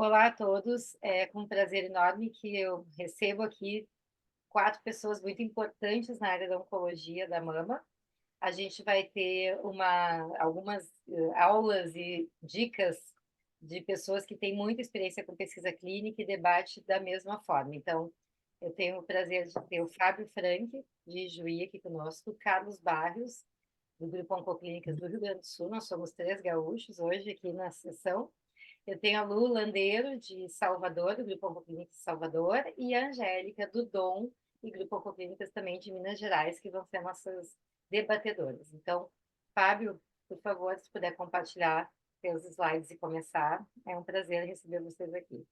Olá a todos, é com um prazer enorme que eu recebo aqui 4 pessoas muito importantes na área da oncologia da mama. A gente vai ter algumas aulas e dicas de pessoas que têm muita experiência com pesquisa clínica e debate da mesma forma. Então, eu tenho o prazer de ter o Fábio Frank, de Juí, aqui conosco, Carlos Barrios, do Grupo Oncoclínicas do Rio Grande do Sul. Nós somos 3 gaúchos hoje aqui na sessão. Eu tenho a Lu Landeiro, de Salvador, do Grupo Oncoclínicas de Salvador, e a Angélica, do Dom, e Grupo Oncoclínicas também de Minas Gerais, que vão ser nossas debatedoras. Então, Fábio, por favor, se puder compartilhar seus slides e começar, é um prazer receber vocês aqui.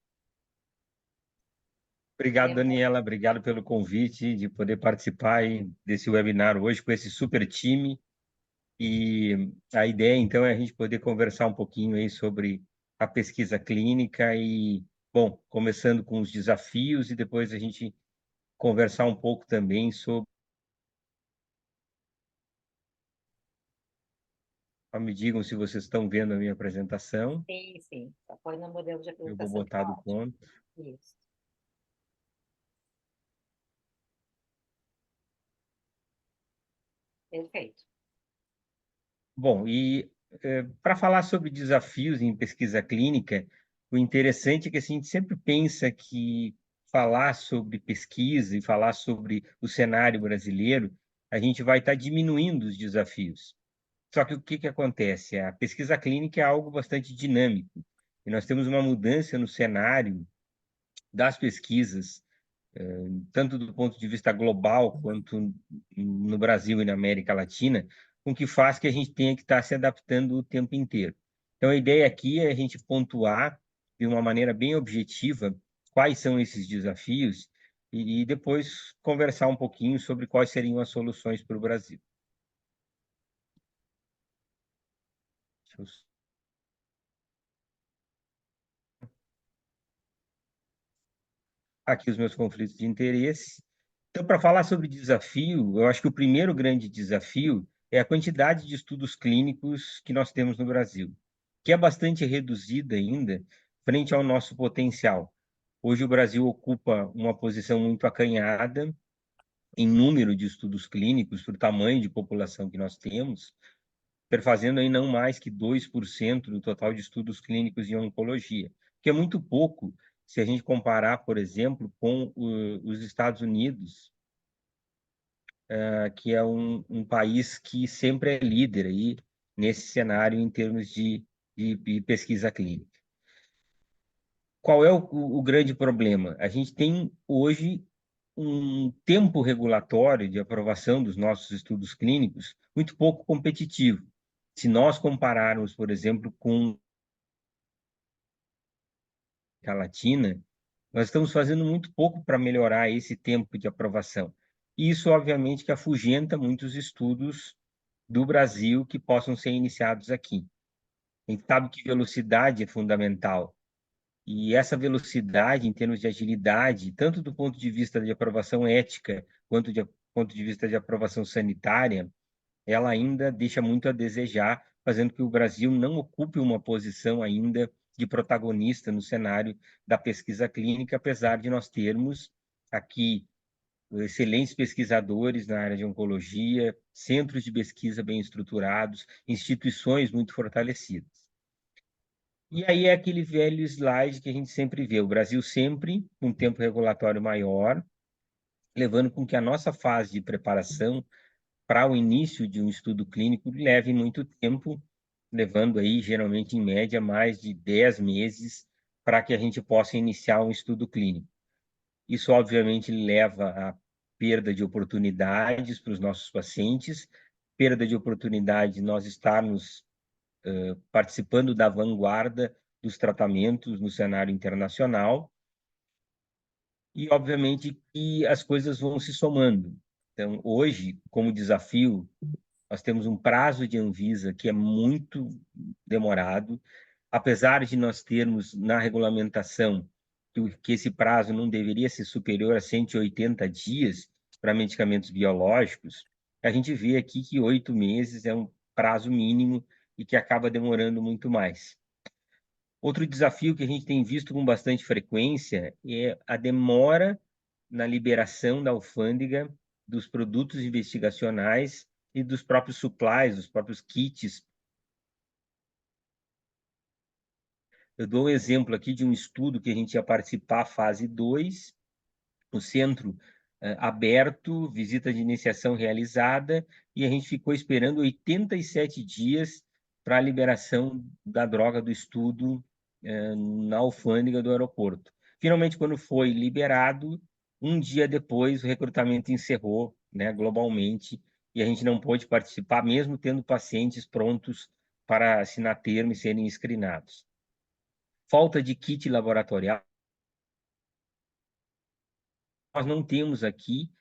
Obrigado, Daniela. Obrigado pelo convite de poder participar aí desse webinar hoje com esse super time. E a ideia, então, é a gente poder conversar um pouquinho aí sobre a pesquisa clínica e, bom, começando com os desafios e depois a gente conversar um pouco também sobre... Me digam se vocês estão vendo a minha apresentação. Sim, sim. Só põe no modelo de Eu vou apresentação que botar tá do ótimo. ponto. Isso. Perfeito. Bom, e para falar sobre desafios em pesquisa clínica, o interessante é que assim, a gente sempre pensa que falar sobre pesquisa e falar sobre o cenário brasileiro, a gente vai estar diminuindo os desafios. Só que o que acontece? A pesquisa clínica é algo bastante dinâmico, e nós temos uma mudança no cenário das pesquisas, tanto do ponto de vista global quanto no Brasil e na América Latina, com que faz que a gente tenha que estar se adaptando o tempo inteiro. Então, a ideia aqui é a gente pontuar de uma maneira bem objetiva quais são esses desafios e depois conversar um pouquinho sobre quais seriam as soluções para o Brasil. Deixa eu... Aqui os meus conflitos de interesse. Então, para falar sobre desafio, eu acho que o primeiro grande desafio é a quantidade de estudos clínicos que nós temos no Brasil, que é bastante reduzida ainda frente ao nosso potencial. Hoje o Brasil ocupa uma posição muito acanhada em número de estudos clínicos, por tamanho de população que nós temos, perfazendo aí não mais que 2% do total de estudos clínicos em oncologia, que é muito pouco se a gente comparar, por exemplo, com os Estados Unidos, que é um país que sempre é líder aí nesse cenário em termos de pesquisa clínica. Qual é o grande problema? A gente tem hoje um tempo regulatório de aprovação dos nossos estudos clínicos muito pouco competitivo. Se nós compararmos, por exemplo, com a Latina, nós estamos fazendo muito pouco para melhorar esse tempo de aprovação. E isso, obviamente, que afugenta muitos estudos do Brasil que possam ser iniciados aqui. A gente sabe que velocidade é fundamental. E essa velocidade, em termos de agilidade, tanto do ponto de vista de aprovação ética, quanto do ponto de vista de aprovação sanitária, ela ainda deixa muito a desejar, fazendo que o Brasil não ocupe uma posição ainda de protagonista no cenário da pesquisa clínica, apesar de nós termos aqui excelentes pesquisadores na área de oncologia, centros de pesquisa bem estruturados, instituições muito fortalecidas. E aí é aquele velho slide que a gente sempre vê, o Brasil sempre com um tempo regulatório maior, levando com que a nossa fase de preparação para o início de um estudo clínico leve muito tempo, levando aí geralmente em média mais de 10 meses para que a gente possa iniciar um estudo clínico. Isso obviamente leva a perda de oportunidades para os nossos pacientes, perda de oportunidade de nós estarmos participando da vanguarda dos tratamentos no cenário internacional e, obviamente, que as coisas vão se somando. Então, hoje, como desafio, nós temos um prazo de Anvisa que é muito demorado, apesar de nós termos na regulamentação que esse prazo não deveria ser superior a 180 dias para medicamentos biológicos, a gente vê aqui que 8 meses é um prazo mínimo e que acaba demorando muito mais. Outro desafio que a gente tem visto com bastante frequência é a demora na liberação da alfândega dos produtos investigacionais e dos próprios supplies, dos próprios kits. Eu dou um exemplo aqui de um estudo que a gente ia participar, fase 2, o centro aberto, visita de iniciação realizada, e a gente ficou esperando 87 dias para a liberação da droga do estudo na alfândega do aeroporto. Finalmente, quando foi liberado, um dia depois o recrutamento encerrou, né, globalmente, e a gente não pôde participar, mesmo tendo pacientes prontos para assinar termo e serem screenados. Falta de kit laboratorial. Nós não temos aqui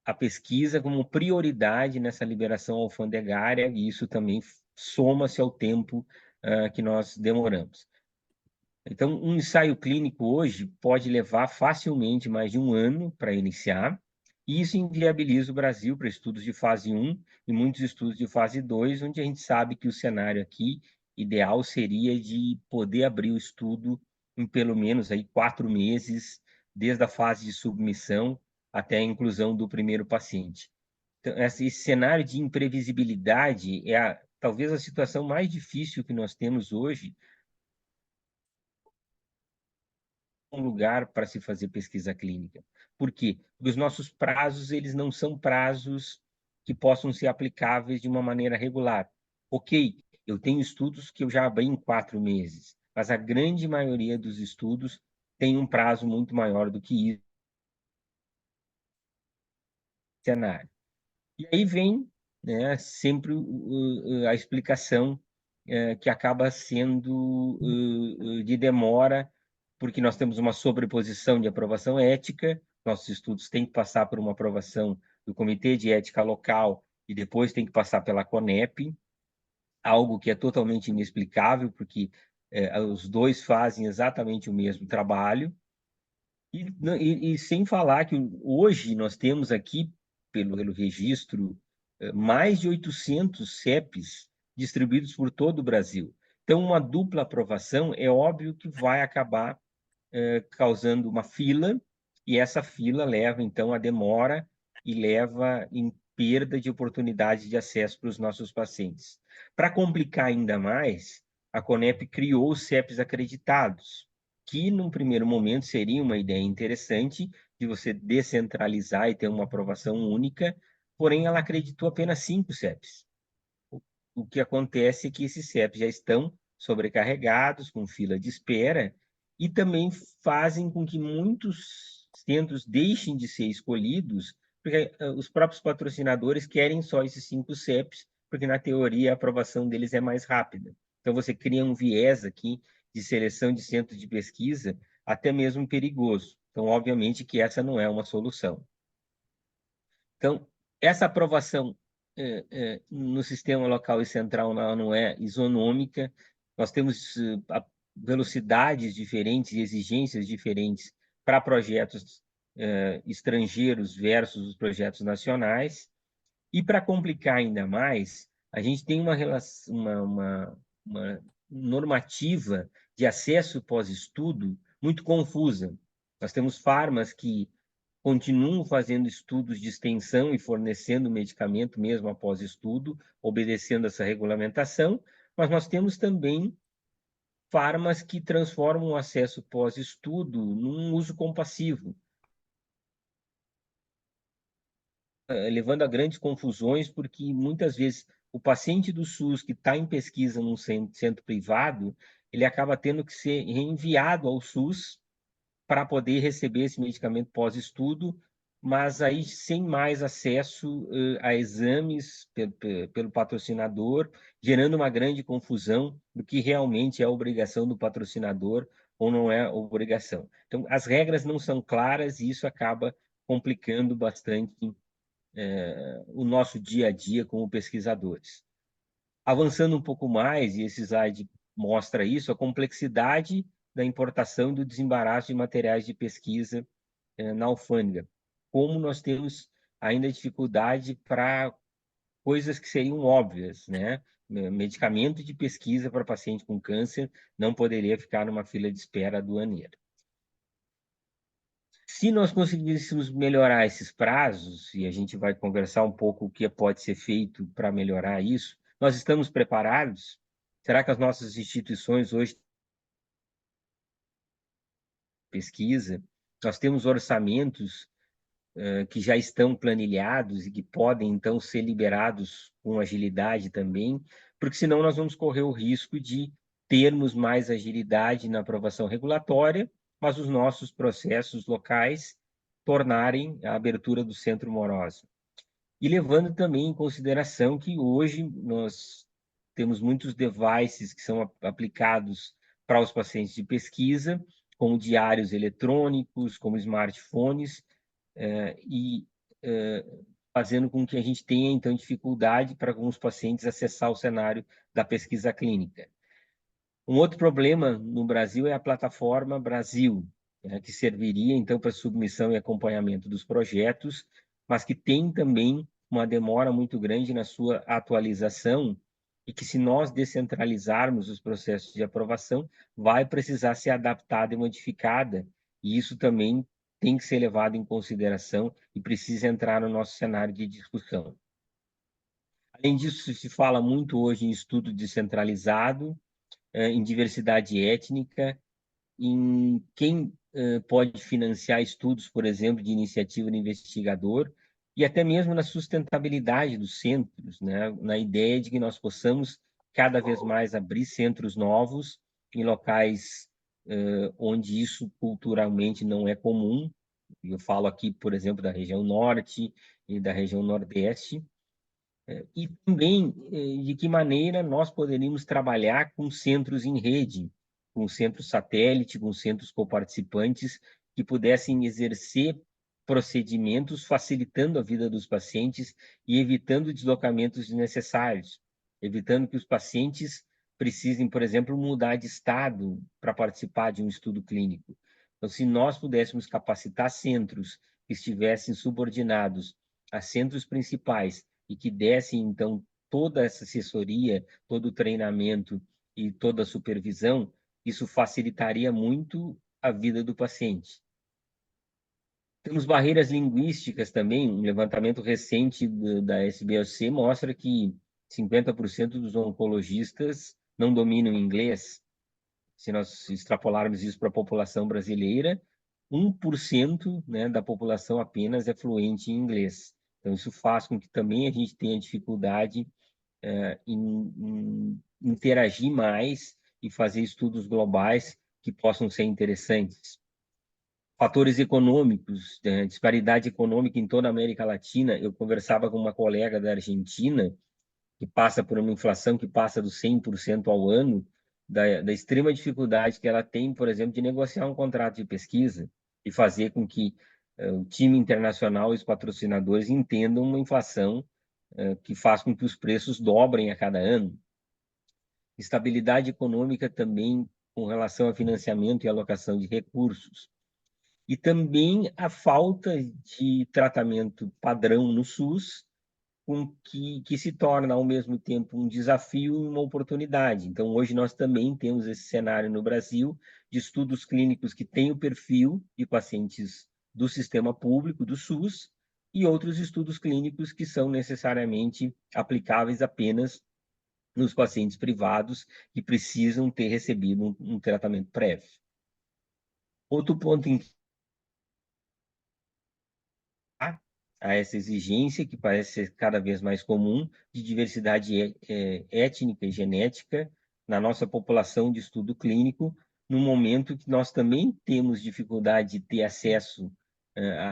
a pesquisa como prioridade nessa liberação alfandegária, e isso também soma-se ao tempo que nós demoramos. Então, um ensaio clínico hoje pode levar facilmente mais de um ano para iniciar, e isso inviabiliza o Brasil para estudos de fase 1 e muitos estudos de fase 2, onde a gente sabe que o cenário aqui ideal seria de poder abrir o estudo em pelo menos aí 4 meses, desde a fase de submissão até a inclusão do primeiro paciente. Então, esse cenário de imprevisibilidade é talvez a situação mais difícil que nós temos hoje, um lugar para se fazer pesquisa clínica. Por quê? Porque os nossos prazos, eles não são prazos que possam ser aplicáveis de uma maneira regular. Ok, eu tenho estudos que eu já abri em 4 meses, mas a grande maioria dos estudos tem um prazo muito maior do que isso. Cenário. E aí vem, né, sempre a explicação que acaba sendo de demora, porque nós temos uma sobreposição de aprovação ética, nossos estudos têm que passar por uma aprovação do Comitê de Ética Local e depois tem que passar pela CONEP, algo que é totalmente inexplicável, porque os dois fazem exatamente o mesmo trabalho, e sem falar que hoje nós temos aqui, pelo registro, mais de 800 CEPs distribuídos por todo o Brasil. Então, uma dupla aprovação é óbvio que vai acabar causando uma fila, e essa fila leva, então, a demora e leva em perda de oportunidade de acesso para os nossos pacientes. Para complicar ainda mais, a CONEP criou os CEPs acreditados, que, num primeiro momento, seria uma ideia interessante de você descentralizar e ter uma aprovação única, porém, ela acreditou apenas 5 CEPs. O que acontece é que esses CEPs já estão sobrecarregados, com fila de espera, e também fazem com que muitos centros deixem de ser escolhidos, porque os próprios patrocinadores querem só esses 5 CEPs, porque na teoria a aprovação deles é mais rápida. Então você cria um viés aqui de seleção de centros de pesquisa, até mesmo perigoso. Então, obviamente que essa não é uma solução. Então, essa aprovação no sistema local e central não é isonômica. Nós temos velocidades diferentes e exigências diferentes para projetos estrangeiros versus os projetos nacionais. E para complicar ainda mais, a gente tem uma normativa de acesso pós-estudo muito confusa. Nós temos farmas que continuam fazendo estudos de extensão e fornecendo medicamento mesmo após estudo, obedecendo essa regulamentação, mas nós temos também farmas que transformam o acesso pós-estudo num uso compassivo, levando a grandes confusões, porque muitas vezes o paciente do SUS que está em pesquisa num centro privado, ele acaba tendo que ser reenviado ao SUS para poder receber esse medicamento pós-estudo, mas aí sem mais acesso a exames pelo patrocinador, gerando uma grande confusão do que realmente é a obrigação do patrocinador ou não é obrigação. Então, as regras não são claras e isso acaba complicando bastante o nosso dia a dia como pesquisadores. Avançando um pouco mais, e esse slide mostra isso, a complexidade da importação e do desembaraço de materiais de pesquisa na alfândega. Como nós temos ainda dificuldade para coisas que seriam óbvias, né? Medicamento de pesquisa para paciente com câncer não poderia ficar numa fila de espera aduaneira. Se nós conseguíssemos melhorar esses prazos, e a gente vai conversar um pouco o que pode ser feito para melhorar isso, nós estamos preparados? Será que as nossas instituições hoje pesquisa, nós temos orçamentos que já estão planilhados e que podem, então, ser liberados com agilidade também, porque senão nós vamos correr o risco de termos mais agilidade na aprovação regulatória, mas os nossos processos locais tornarem a abertura do Centro Morosa. E levando também em consideração que hoje nós temos muitos devices que são aplicados para os pacientes de pesquisa, como diários eletrônicos, como smartphones, e fazendo com que a gente tenha, então, dificuldade para alguns pacientes acessar o cenário da pesquisa clínica. Um outro problema no Brasil é a plataforma Brasil, né, que serviria, então, para submissão e acompanhamento dos projetos, mas que tem também uma demora muito grande na sua atualização e que, se nós descentralizarmos os processos de aprovação, vai precisar ser adaptada e modificada, e isso também tem que ser levado em consideração e precisa entrar no nosso cenário de discussão. Além disso, se fala muito hoje em estudo descentralizado, em diversidade étnica, em quem pode financiar estudos, por exemplo, de iniciativa do investigador, e até mesmo na sustentabilidade dos centros, né? Na ideia de que nós possamos cada vez mais abrir centros novos em locais onde isso culturalmente não é comum. Eu falo aqui, por exemplo, da região norte e da região nordeste, e também de que maneira nós poderíamos trabalhar com centros em rede, com centros satélite, com centros coparticipantes, que pudessem exercer procedimentos facilitando a vida dos pacientes e evitando deslocamentos desnecessários, evitando que os pacientes precisem, por exemplo, mudar de estado para participar de um estudo clínico. Então, se nós pudéssemos capacitar centros que estivessem subordinados a centros principais e que dessem, então, toda essa assessoria, todo o treinamento e toda a supervisão, isso facilitaria muito a vida do paciente. Temos barreiras linguísticas também. Um levantamento recente da SBOC mostra que 50% dos oncologistas não dominam inglês. Se nós extrapolarmos isso para a população brasileira, 1%, né, da população apenas é fluente em inglês. Então, isso faz com que também a gente tenha dificuldade em interagir mais e fazer estudos globais que possam ser interessantes. Fatores econômicos, disparidade econômica em toda a América Latina. Eu conversava com uma colega da Argentina, que passa por uma inflação que passa dos 100% ao ano, da extrema dificuldade que ela tem, por exemplo, de negociar um contrato de pesquisa e fazer com que o time internacional e os patrocinadores entendam uma inflação que faz com que os preços dobrem a cada ano. Estabilidade econômica também com relação a financiamento e alocação de recursos. E também a falta de tratamento padrão no SUS, que se torna, ao mesmo tempo, um desafio e uma oportunidade. Então, hoje nós também temos esse cenário no Brasil de estudos clínicos que têm o perfil de pacientes do sistema público, do SUS, e outros estudos clínicos que são necessariamente aplicáveis apenas nos pacientes privados que precisam ter recebido um tratamento prévio. Outro ponto em a essa exigência, que parece ser cada vez mais comum, de diversidade étnica e genética na nossa população de estudo clínico, no momento que nós também temos dificuldade de ter acesso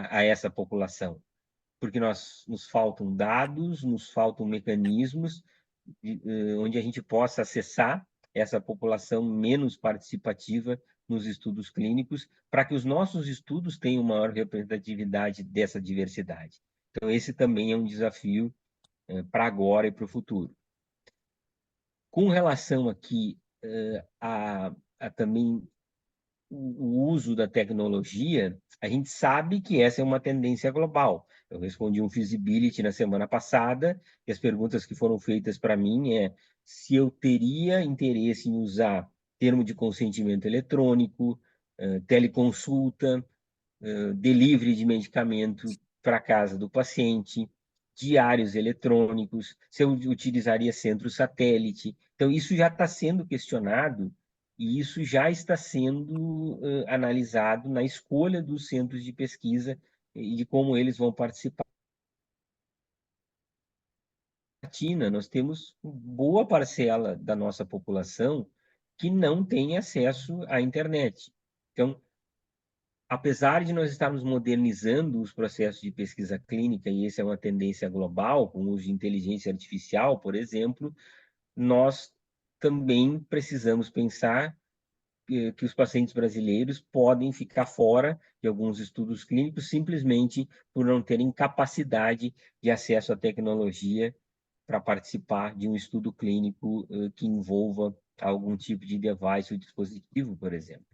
a essa população, porque nos faltam dados, nos faltam mecanismos onde a gente possa acessar essa população menos participativa nos estudos clínicos, para que os nossos estudos tenham maior representatividade dessa diversidade. Então, esse também é um desafio para agora e para o futuro. Com relação aqui a também o uso da tecnologia, A gente sabe que essa é uma tendência global. Eu respondi um feasibility na semana passada, e as perguntas que foram feitas para mim é se eu teria interesse em usar termo de consentimento eletrônico, teleconsulta, delivery de medicamento para a casa do paciente, diários eletrônicos, se eu utilizaria centro satélite. Então, isso já está sendo questionado e isso já está sendo analisado na escolha dos centros de pesquisa e de como eles vão participar. Nós temos boa parcela da nossa população que não tem acesso à internet. Então, apesar de nós estarmos modernizando os processos de pesquisa clínica, e essa é uma tendência global, com o uso de inteligência artificial, por exemplo, nós também precisamos pensar que os pacientes brasileiros podem ficar fora de alguns estudos clínicos simplesmente por não terem capacidade de acesso à tecnologia para participar de um estudo clínico que envolva algum tipo de device ou dispositivo, por exemplo.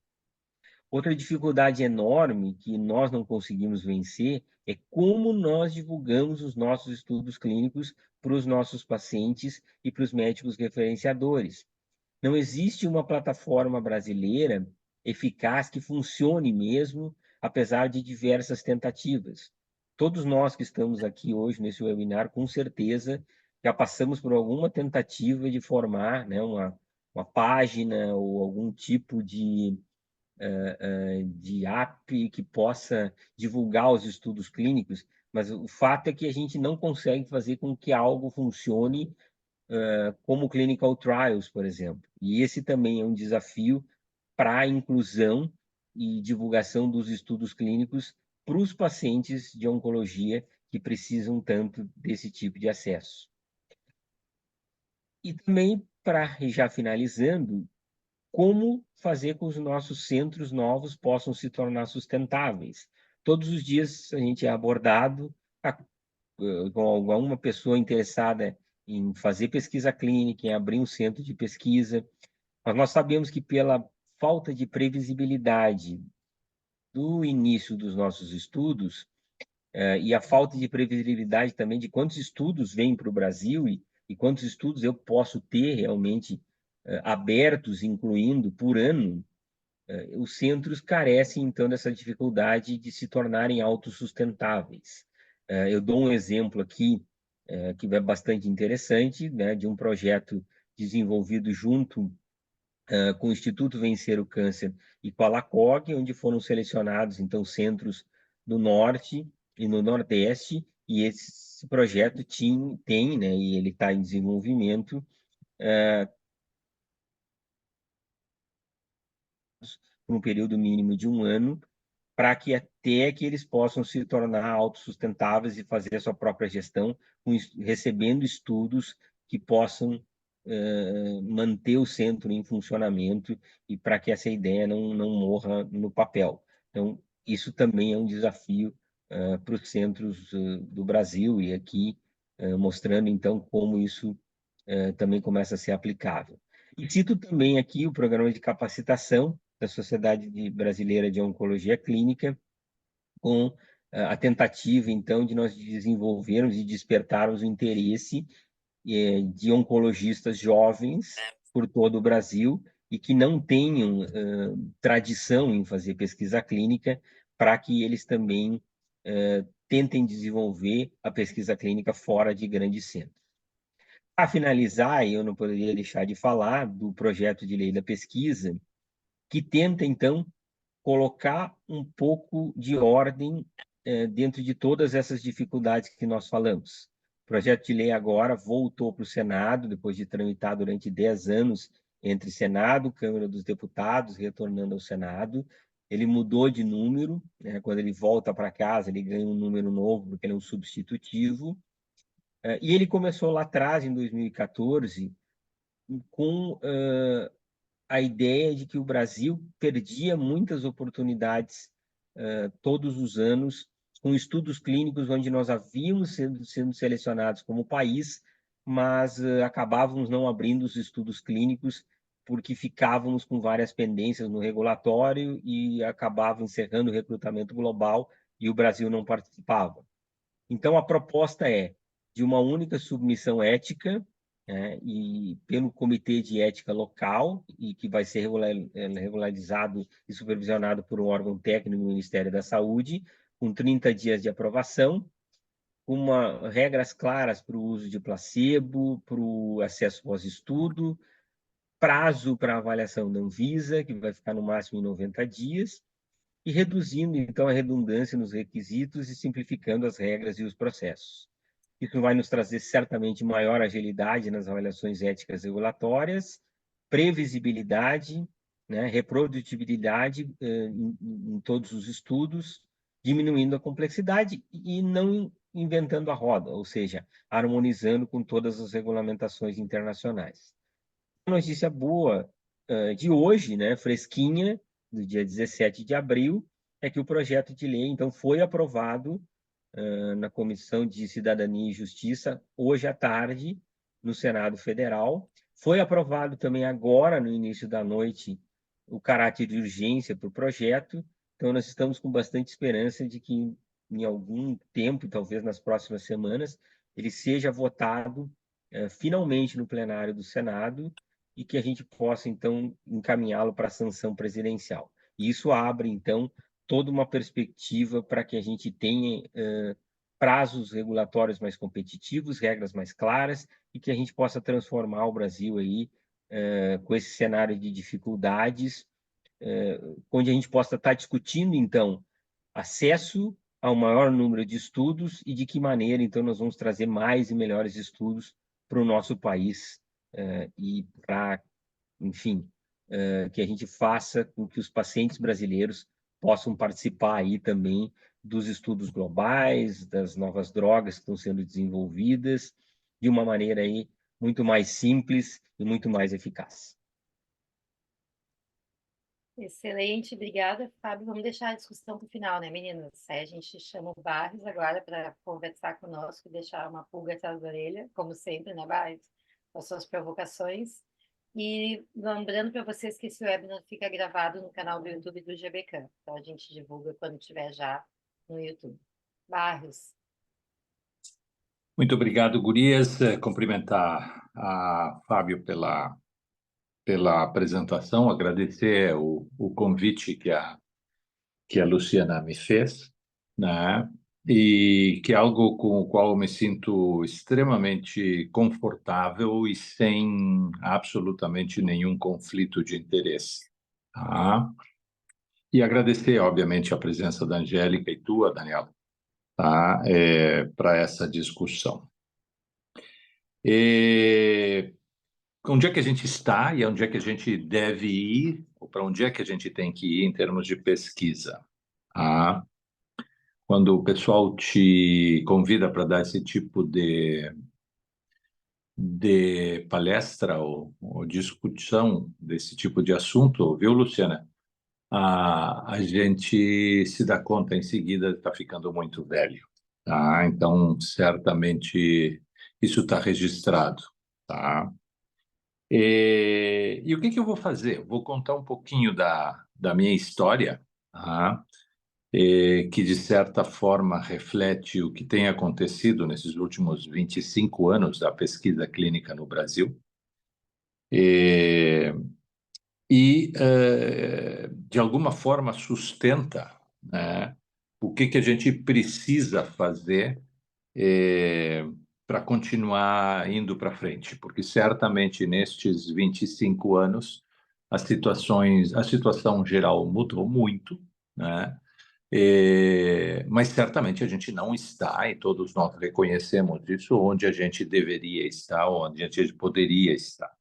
Outra dificuldade enorme que nós não conseguimos vencer é como nós divulgamos os nossos estudos clínicos para os nossos pacientes e para os médicos referenciadores. Não existe uma plataforma brasileira eficaz que funcione mesmo, apesar de diversas tentativas. Todos nós que estamos aqui hoje nesse webinar, com certeza, já passamos por alguma tentativa de formar, né, uma página ou algum tipo de app que possa divulgar os estudos clínicos, mas o fato é que a gente não consegue fazer com que algo funcione como clinical trials, por exemplo. E esse também é um desafio para a inclusão e divulgação dos estudos clínicos para os pacientes de oncologia que precisam tanto desse tipo de acesso. E também, para já finalizando, como fazer com que os nossos centros novos possam se tornar sustentáveis. Todos os dias a gente é abordado com alguma pessoa interessada em fazer pesquisa clínica, em abrir um centro de pesquisa, mas nós sabemos que pela falta de previsibilidade do início dos nossos estudos, e a falta de previsibilidade também de quantos estudos vêm para o Brasil e quantos estudos eu posso ter realmente abertos, incluindo por ano, os centros carecem, então, dessa dificuldade de se tornarem autossustentáveis. Eu dou um exemplo aqui, que é bastante interessante, né, de um projeto desenvolvido junto com o Instituto Vencer o Câncer e com a LACOG, onde foram selecionados, então, centros no Norte e no Nordeste, e esse projeto tem, né, e ele está em desenvolvimento, por um período mínimo de um ano, para que até que eles possam se tornar autossustentáveis e fazer a sua própria gestão, recebendo estudos que possam manter o centro em funcionamento e para que essa ideia não morra no papel. Então, isso também é um desafio para os centros do Brasil e aqui mostrando, então, como isso também começa a ser aplicável. E cito também aqui o programa de capacitação da Sociedade Brasileira de Oncologia Clínica, com a tentativa, então, de nós desenvolvermos e despertarmos o interesse de oncologistas jovens por todo o Brasil e que não tenham tradição em fazer pesquisa clínica, para que eles também tentem desenvolver a pesquisa clínica fora de grandes centros. Para finalizar, eu não poderia deixar de falar do projeto de lei da pesquisa, que tenta, então, colocar um pouco de ordem dentro de todas essas dificuldades que nós falamos. O projeto de lei agora voltou para o Senado, depois de tramitar durante 10 anos entre Senado, Câmara dos Deputados, retornando ao Senado. Ele mudou de número, né? Quando ele volta para casa, ele ganha um número novo, porque ele é um substitutivo. E ele começou lá atrás, em 2014, com a ideia de que o Brasil perdia muitas oportunidades todos os anos com estudos clínicos onde nós havíamos sendo selecionados como país, mas acabávamos não abrindo os estudos clínicos porque ficávamos com várias pendências no regulatório e acabava encerrando o recrutamento global e o Brasil não participava. Então, a proposta é de uma única submissão ética, né, e pelo Comitê de Ética Local, e que vai ser regularizado e supervisionado por um órgão técnico do Ministério da Saúde, com 30 dias de aprovação, regras claras para o uso de placebo, para o acesso pós-estudo, prazo para avaliação da Anvisa, que vai ficar no máximo em 90 dias, e reduzindo, então, a redundância nos requisitos e simplificando as regras e os processos. Isso vai nos trazer, certamente, maior agilidade nas avaliações éticas regulatórias, previsibilidade, né, reprodutibilidade em todos os estudos, diminuindo a complexidade e não inventando a roda, ou seja, harmonizando com todas as regulamentações internacionais. A notícia boa de hoje, né, fresquinha, do dia 17 de abril, é que o projeto de lei, então, foi aprovado na Comissão de Cidadania e Justiça, hoje à tarde, no Senado Federal. Foi aprovado também agora, no início da noite, o caráter de urgência para o projeto. Então, nós estamos com bastante esperança de que, em algum tempo, talvez nas próximas semanas, ele seja votado finalmente no plenário do Senado e que a gente possa, então, encaminhá-lo para a sanção presidencial. E isso abre, então, toda uma perspectiva para que a gente tenha prazos regulatórios mais competitivos, regras mais claras, e que a gente possa transformar o Brasil aí com esse cenário de dificuldades, onde a gente possa estar discutindo, então, acesso ao maior número de estudos e de que maneira, então, nós vamos trazer mais e melhores estudos para o nosso país e para, enfim, que a gente faça com que os pacientes brasileiros possam participar aí também dos estudos globais, das novas drogas que estão sendo desenvolvidas, de uma maneira aí muito mais simples e muito mais eficaz. Excelente, obrigada, Fábio. Vamos deixar a discussão para o final, né, meninas? Aí a gente chama o Barros agora para conversar conosco e deixar uma pulga atrás da orelha, como sempre, né, Barros? Com as suas provocações. E lembrando para vocês que esse webinar fica gravado no canal do YouTube do GBK. Então a gente divulga quando tiver já no YouTube. Barros. Muito obrigado, gurias. Cumprimentar a Fábio pela apresentação, agradecer o convite que a Luciana me fez, né? E que é algo com o qual eu me sinto extremamente confortável e sem absolutamente nenhum conflito de interesse. Tá? E agradecer, obviamente, a presença da Angélica e tua, Daniela, tá? Para essa discussão. Onde é que a gente está e onde é que a gente deve ir, ou para onde é que a gente tem que ir em termos de pesquisa? Tá? Quando o pessoal te convida para dar esse tipo de palestra ou discussão desse tipo de assunto, viu, Luciana? A gente se dá conta em seguida que está ficando muito velho, tá? Então, certamente, isso está registrado, tá? E o que eu vou fazer? Vou contar um pouquinho da minha história, tá? Que de certa forma reflete o que tem acontecido nesses últimos 25 anos da pesquisa clínica no Brasil. De alguma forma sustenta, né, o que a gente precisa fazer para continuar indo para frente, porque certamente nestes 25 anos a situação geral mudou muito, né? Mas certamente a gente não está, e todos nós reconhecemos isso, onde a gente deveria estar, onde a gente poderia estar.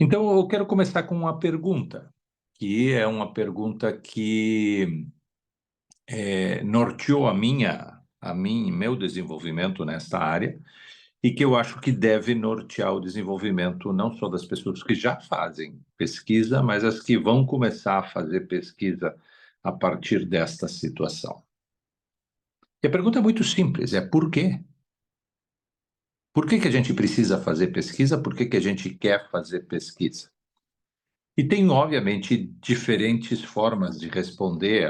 Então, eu quero começar com uma pergunta, que é uma pergunta que norteou meu desenvolvimento nesta área, e que eu acho que deve nortear o desenvolvimento não só das pessoas que já fazem pesquisa, mas as que vão começar a fazer pesquisa a partir desta situação. E a pergunta é muito simples, é por quê? Por que a gente precisa fazer pesquisa? Por que a gente quer fazer pesquisa? E tem, obviamente, diferentes formas de responder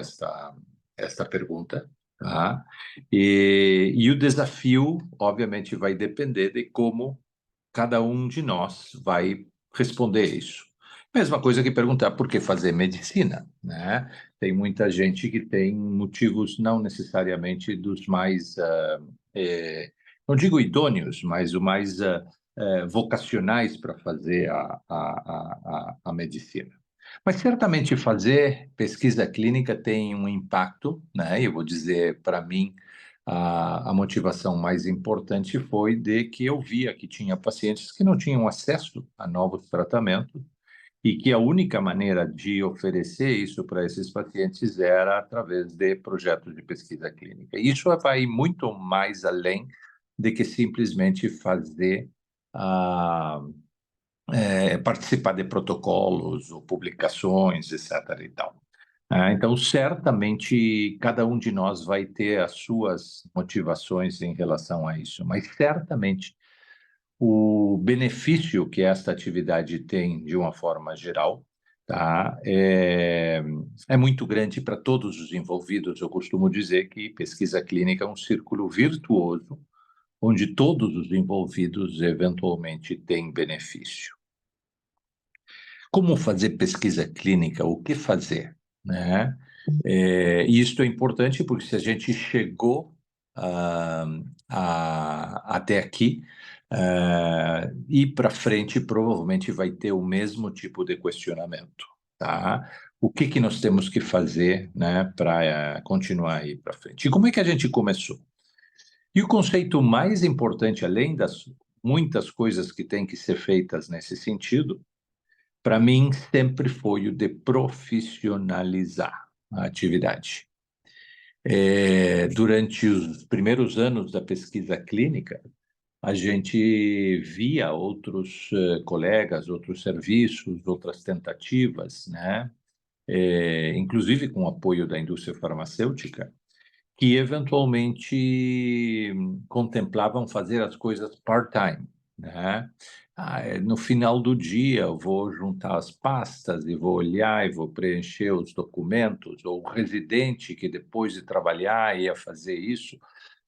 esta pergunta, tá? E o desafio, obviamente, vai depender de como cada um de nós vai responder isso. Mesma coisa que perguntar por que fazer medicina, né? Tem muita gente que tem motivos não necessariamente dos mais, não digo idôneos, mas o mais vocacionais para fazer a medicina. Mas certamente fazer pesquisa clínica tem um impacto, né? Eu vou dizer, para mim, a motivação mais importante foi de que eu via que tinha pacientes que não tinham acesso a novos tratamentos e que a única maneira de oferecer isso para esses pacientes era através de projetos de pesquisa clínica. Isso vai muito mais além de que simplesmente fazer participar de protocolos ou publicações, etc. e tal. Então, certamente, cada um de nós vai ter as suas motivações em relação a isso, mas certamente o benefício que esta atividade tem, de uma forma geral, tá, é muito grande para todos os envolvidos. Eu costumo dizer que pesquisa clínica é um círculo virtuoso, onde todos os envolvidos eventualmente têm benefício. Como fazer pesquisa clínica? O que fazer, né? E isso é importante porque se a gente chegou até aqui, ir para frente provavelmente vai ter o mesmo tipo de questionamento, tá? O que nós temos que fazer, né, para continuar aí para frente? E como é que a gente começou? E o conceito mais importante, além das muitas coisas que têm que ser feitas nesse sentido, para mim sempre foi o de profissionalizar a atividade. Durante os primeiros anos da pesquisa clínica, a gente via outros colegas, outros serviços, outras tentativas, né? Inclusive com o apoio da indústria farmacêutica, que eventualmente contemplavam fazer as coisas part-time, né? No final do dia eu vou juntar as pastas e vou olhar e vou preencher os documentos, ou o residente que depois de trabalhar ia fazer isso,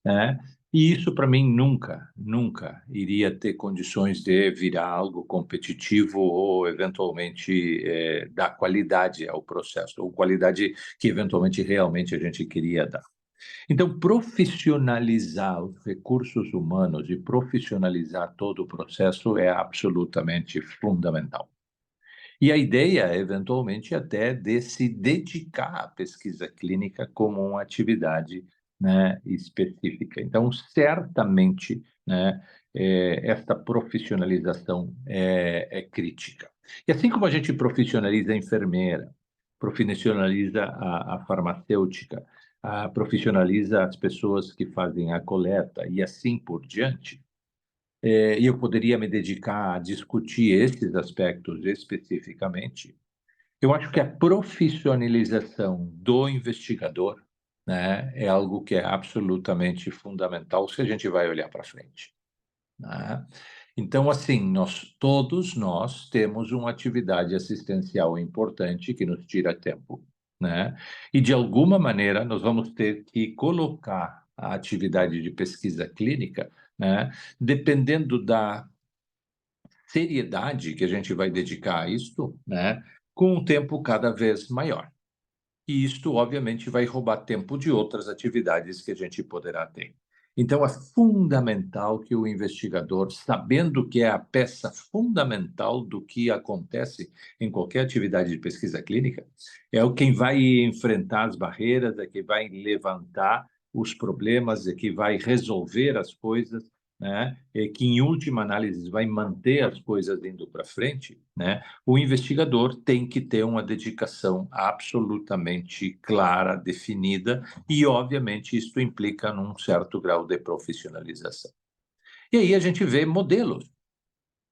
né? E isso para mim nunca iria ter condições de virar algo competitivo ou eventualmente dar qualidade ao processo, ou qualidade que eventualmente realmente a gente queria dar. Então, profissionalizar os recursos humanos e profissionalizar todo o processo é absolutamente fundamental. E a ideia, eventualmente, até de se dedicar à pesquisa clínica como uma atividade, né, específica. Então, certamente, né, esta profissionalização é crítica. E assim como a gente profissionaliza a enfermeira, profissionaliza a farmacêutica, profissionaliza as pessoas que fazem a coleta e assim por diante, e eu poderia me dedicar a discutir esses aspectos especificamente. Eu acho que a profissionalização do investigador, né, é algo que é absolutamente fundamental se a gente vai olhar para frente, né? Então, assim, todos nós temos uma atividade assistencial importante que nos tira tempo, né? E de alguma maneira nós vamos ter que colocar a atividade de pesquisa clínica, né, dependendo da seriedade que a gente vai dedicar a isto, né, com um tempo cada vez maior. E isto, obviamente, vai roubar tempo de outras atividades que a gente poderá ter. Então, é fundamental que o investigador, sabendo que é a peça fundamental do que acontece em qualquer atividade de pesquisa clínica, é o quem vai enfrentar as barreiras, é quem vai levantar os problemas, é que vai resolver as coisas, né? É que, em última análise, vai manter as coisas indo para frente, né? O investigador tem que ter uma dedicação absolutamente clara, definida, e, obviamente, isso implica num certo grau de profissionalização. E aí a gente vê modelos,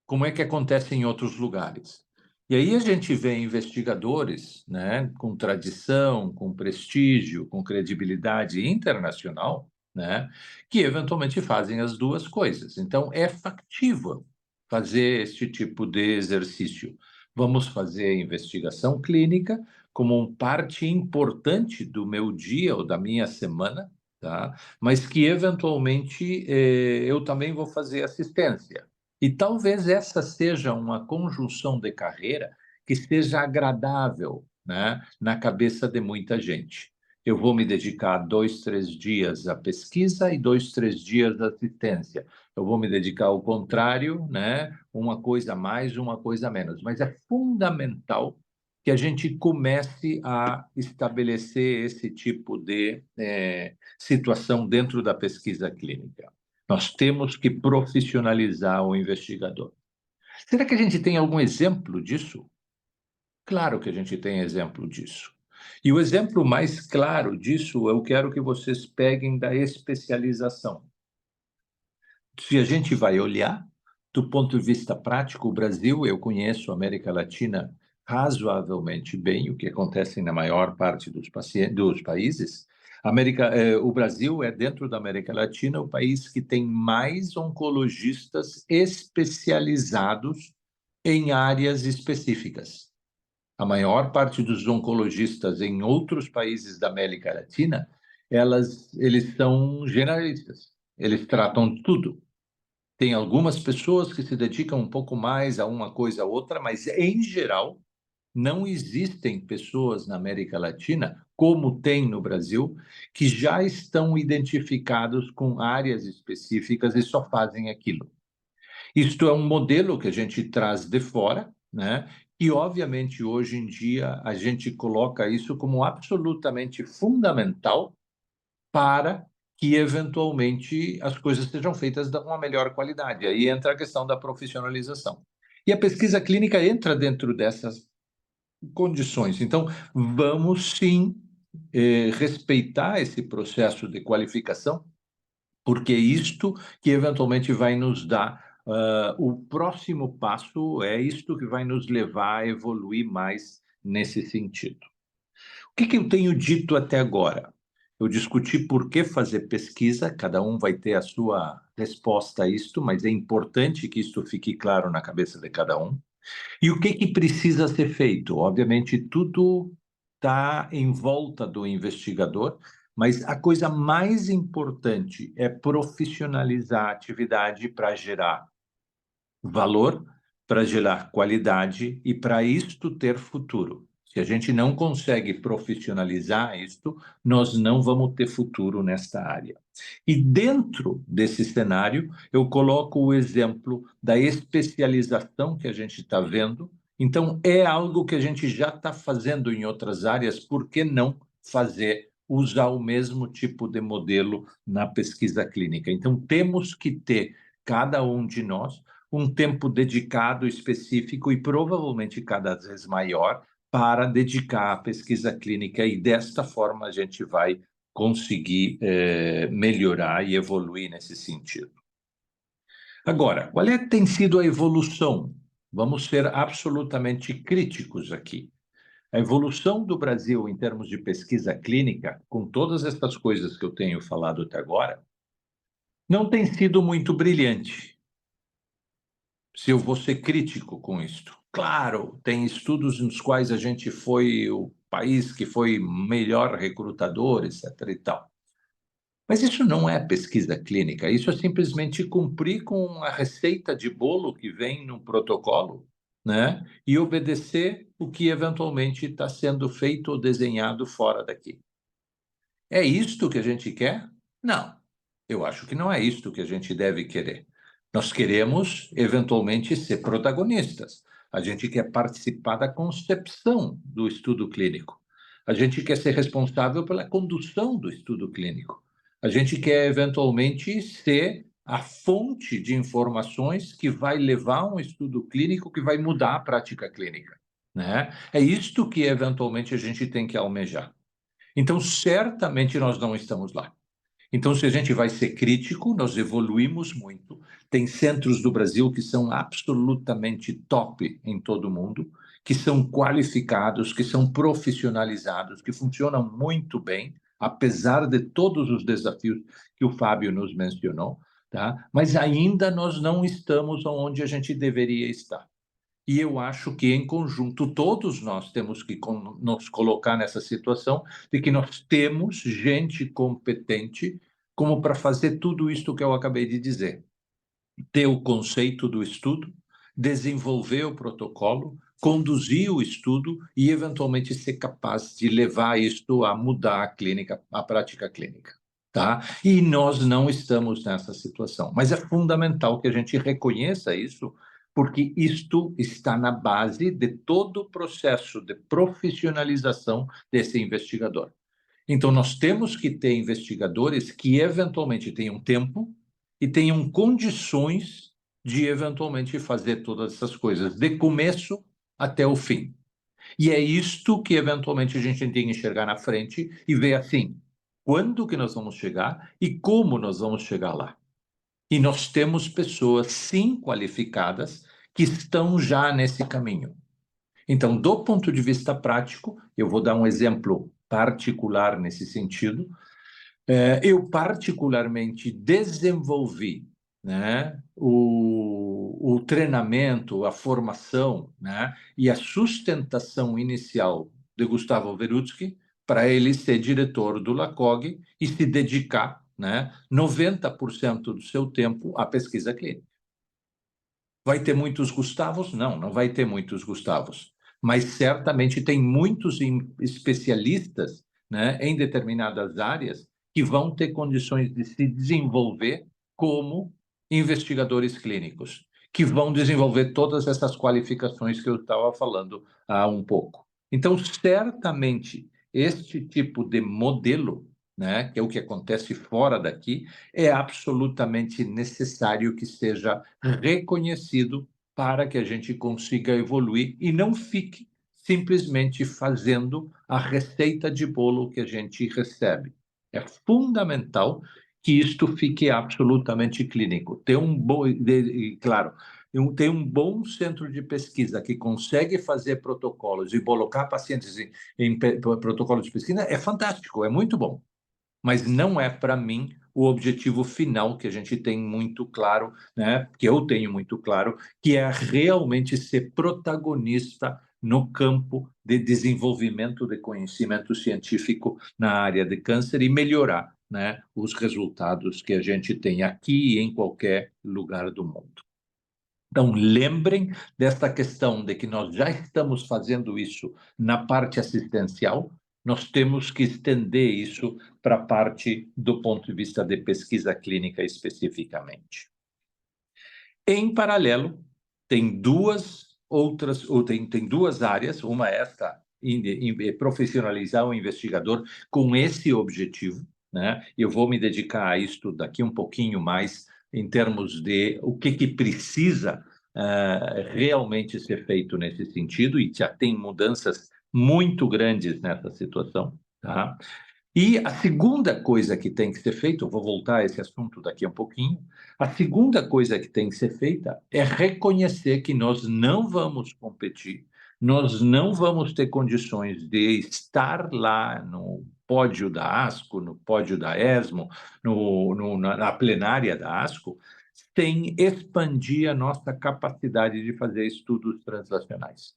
como é que acontece em outros lugares. E aí a gente vê investigadores, né, com tradição, com prestígio, com credibilidade internacional, né, que eventualmente fazem as duas coisas. Então, é factível fazer este tipo de exercício. Vamos fazer investigação clínica como parte importante do meu dia ou da minha semana, tá? Mas que eventualmente eu também vou fazer assistência. E talvez essa seja uma conjunção de carreira que seja agradável, né, na cabeça de muita gente. Eu vou me dedicar 2, 3 dias à pesquisa e 2, 3 dias à assistência. Eu vou me dedicar ao contrário, né? Uma coisa a mais, uma coisa a menos. Mas é fundamental que a gente comece a estabelecer esse tipo de situação dentro da pesquisa clínica. Nós temos que profissionalizar o investigador. Será que a gente tem algum exemplo disso? Claro que a gente tem exemplo disso. E o exemplo mais claro disso, eu quero que vocês peguem da especialização. Se a gente vai olhar, do ponto de vista prático, o Brasil, eu conheço a América Latina razoavelmente bem, o que acontece na maior parte dos países. O Brasil é, dentro da América Latina, o país que tem mais oncologistas especializados em áreas específicas. A maior parte dos oncologistas em outros países da América Latina, eles são generalistas, eles tratam tudo. Tem algumas pessoas que se dedicam um pouco mais a uma coisa ou outra, mas, em geral, não existem pessoas na América Latina, como tem no Brasil, que já estão identificados com áreas específicas e só fazem aquilo. Isto é um modelo que a gente traz de fora, né? E, obviamente, hoje em dia, a gente coloca isso como absolutamente fundamental para que, eventualmente, as coisas sejam feitas com uma melhor qualidade. Aí entra a questão da profissionalização. E a pesquisa clínica entra dentro dessas condições. Então, vamos sim respeitar esse processo de qualificação, porque é isto que eventualmente vai nos dar o próximo passo, é isto que vai nos levar a evoluir mais nesse sentido. O que eu tenho dito até agora? Eu discuti por que fazer pesquisa, cada um vai ter a sua resposta a isto, mas é importante que isto fique claro na cabeça de cada um. E o que precisa ser feito? Obviamente, tudo está em volta do investigador, mas a coisa mais importante é profissionalizar a atividade para gerar valor, para gerar qualidade e para isto ter futuro. Se a gente não consegue profissionalizar isto, nós não vamos ter futuro nesta área. E dentro desse cenário, eu coloco o exemplo da especialização que a gente está vendo. Então, é algo que a gente já está fazendo em outras áreas, por que não usar o mesmo tipo de modelo na pesquisa clínica? Então, temos que ter, cada um de nós, um tempo dedicado específico e provavelmente cada vez maior para dedicar à pesquisa clínica, e desta forma a gente vai conseguir melhorar e evoluir nesse sentido. Agora, qual tem sido a evolução? Vamos ser absolutamente críticos aqui. A evolução do Brasil em termos de pesquisa clínica, com todas essas coisas que eu tenho falado até agora, não tem sido muito brilhante. Se eu vou ser crítico com isto. Claro, tem estudos nos quais a gente foi o país que foi melhor recrutador, etc. e tal. Mas isso não é pesquisa clínica, isso é simplesmente cumprir com a receita de bolo que vem no protocolo, né? E obedecer o que eventualmente está sendo feito ou desenhado fora daqui. É isto que a gente quer? Não, eu acho que não é isto que a gente deve querer. Nós queremos, eventualmente, ser protagonistas. A gente quer participar da concepção do estudo clínico. A gente quer ser responsável pela condução do estudo clínico. A gente quer, eventualmente, ser a fonte de informações que vai levar a um estudo clínico que vai mudar a prática clínica, né? É isto que, eventualmente, a gente tem que almejar. Então, certamente, nós não estamos lá. Então, se a gente vai ser crítico, nós evoluímos muito. Tem centros do Brasil que são absolutamente top em todo o mundo, que são qualificados, que são profissionalizados, que funcionam muito bem, apesar de todos os desafios que o Fábio nos mencionou, tá? Mas ainda nós não estamos onde a gente deveria estar. E eu acho que, em conjunto, todos nós temos que nos colocar nessa situação de que nós temos gente competente como para fazer tudo isto que eu acabei de dizer. Ter o conceito do estudo, desenvolver o protocolo, conduzir o estudo e, eventualmente, ser capaz de levar isto a mudar a clínica, a prática clínica. Tá? E nós não estamos nessa situação. Mas é fundamental que a gente reconheça isso, porque isto está na base de todo o processo de profissionalização desse investigador. Então, nós temos que ter investigadores que, eventualmente, tenham tempo e tenham condições de, eventualmente, fazer todas essas coisas, de começo até o fim. E é isto que, eventualmente, a gente tem que enxergar na frente e ver, assim, quando que nós vamos chegar e como nós vamos chegar lá. E nós temos pessoas, sim, qualificadas, que estão já nesse caminho. Então, do ponto de vista prático, eu vou dar um exemplo particular nesse sentido. Eu particularmente desenvolvi, né, o treinamento, a formação, né, e a sustentação inicial de Gustavo Verutsky para ele ser diretor do LACOG e se dedicar, né, 90% do seu tempo à pesquisa clínica. Vai ter muitos Gustavos? Não, não vai ter muitos Gustavos. Mas certamente tem muitos especialistas, né, em determinadas áreas que vão ter condições de se desenvolver como investigadores clínicos, que vão desenvolver todas essas qualificações que eu estava falando há um pouco. Então, certamente, este tipo de modelo, né, que é o que acontece fora daqui, é absolutamente necessário que seja reconhecido para que a gente consiga evoluir e não fique simplesmente fazendo a receita de bolo que a gente recebe. É fundamental que isto fique absolutamente clínico. Ter um bom, claro, ter um bom centro de pesquisa que consegue fazer protocolos e colocar pacientes em protocolos de pesquisa é fantástico, é muito bom. Mas não é, para mim, o objetivo final que a gente tem muito claro, né? Que eu tenho muito claro, que é realmente ser protagonista no campo de desenvolvimento de conhecimento científico na área de câncer e melhorar, né, os resultados que a gente tem aqui e em qualquer lugar do mundo. Então, lembrem desta questão de que nós já estamos fazendo isso na parte assistencial, nós temos que estender isso para a parte do ponto de vista de pesquisa clínica especificamente. Em paralelo, tem duas outras, ou tem duas áreas, uma é esta, profissionalizar o investigador com esse objetivo, né? Eu vou me dedicar a isto daqui um pouquinho mais, em termos de o que precisa realmente ser feito nesse sentido, e já tem mudanças muito grandes nessa situação, tá? E a segunda coisa que tem que ser feita, eu vou voltar a esse assunto daqui a um pouquinho, a segunda coisa que tem que ser feita é reconhecer que nós não vamos competir, nós não vamos ter condições de estar lá no pódio da ASCO, no pódio da ESMO, na plenária da ASCO, sem expandir a nossa capacidade de fazer estudos translacionais.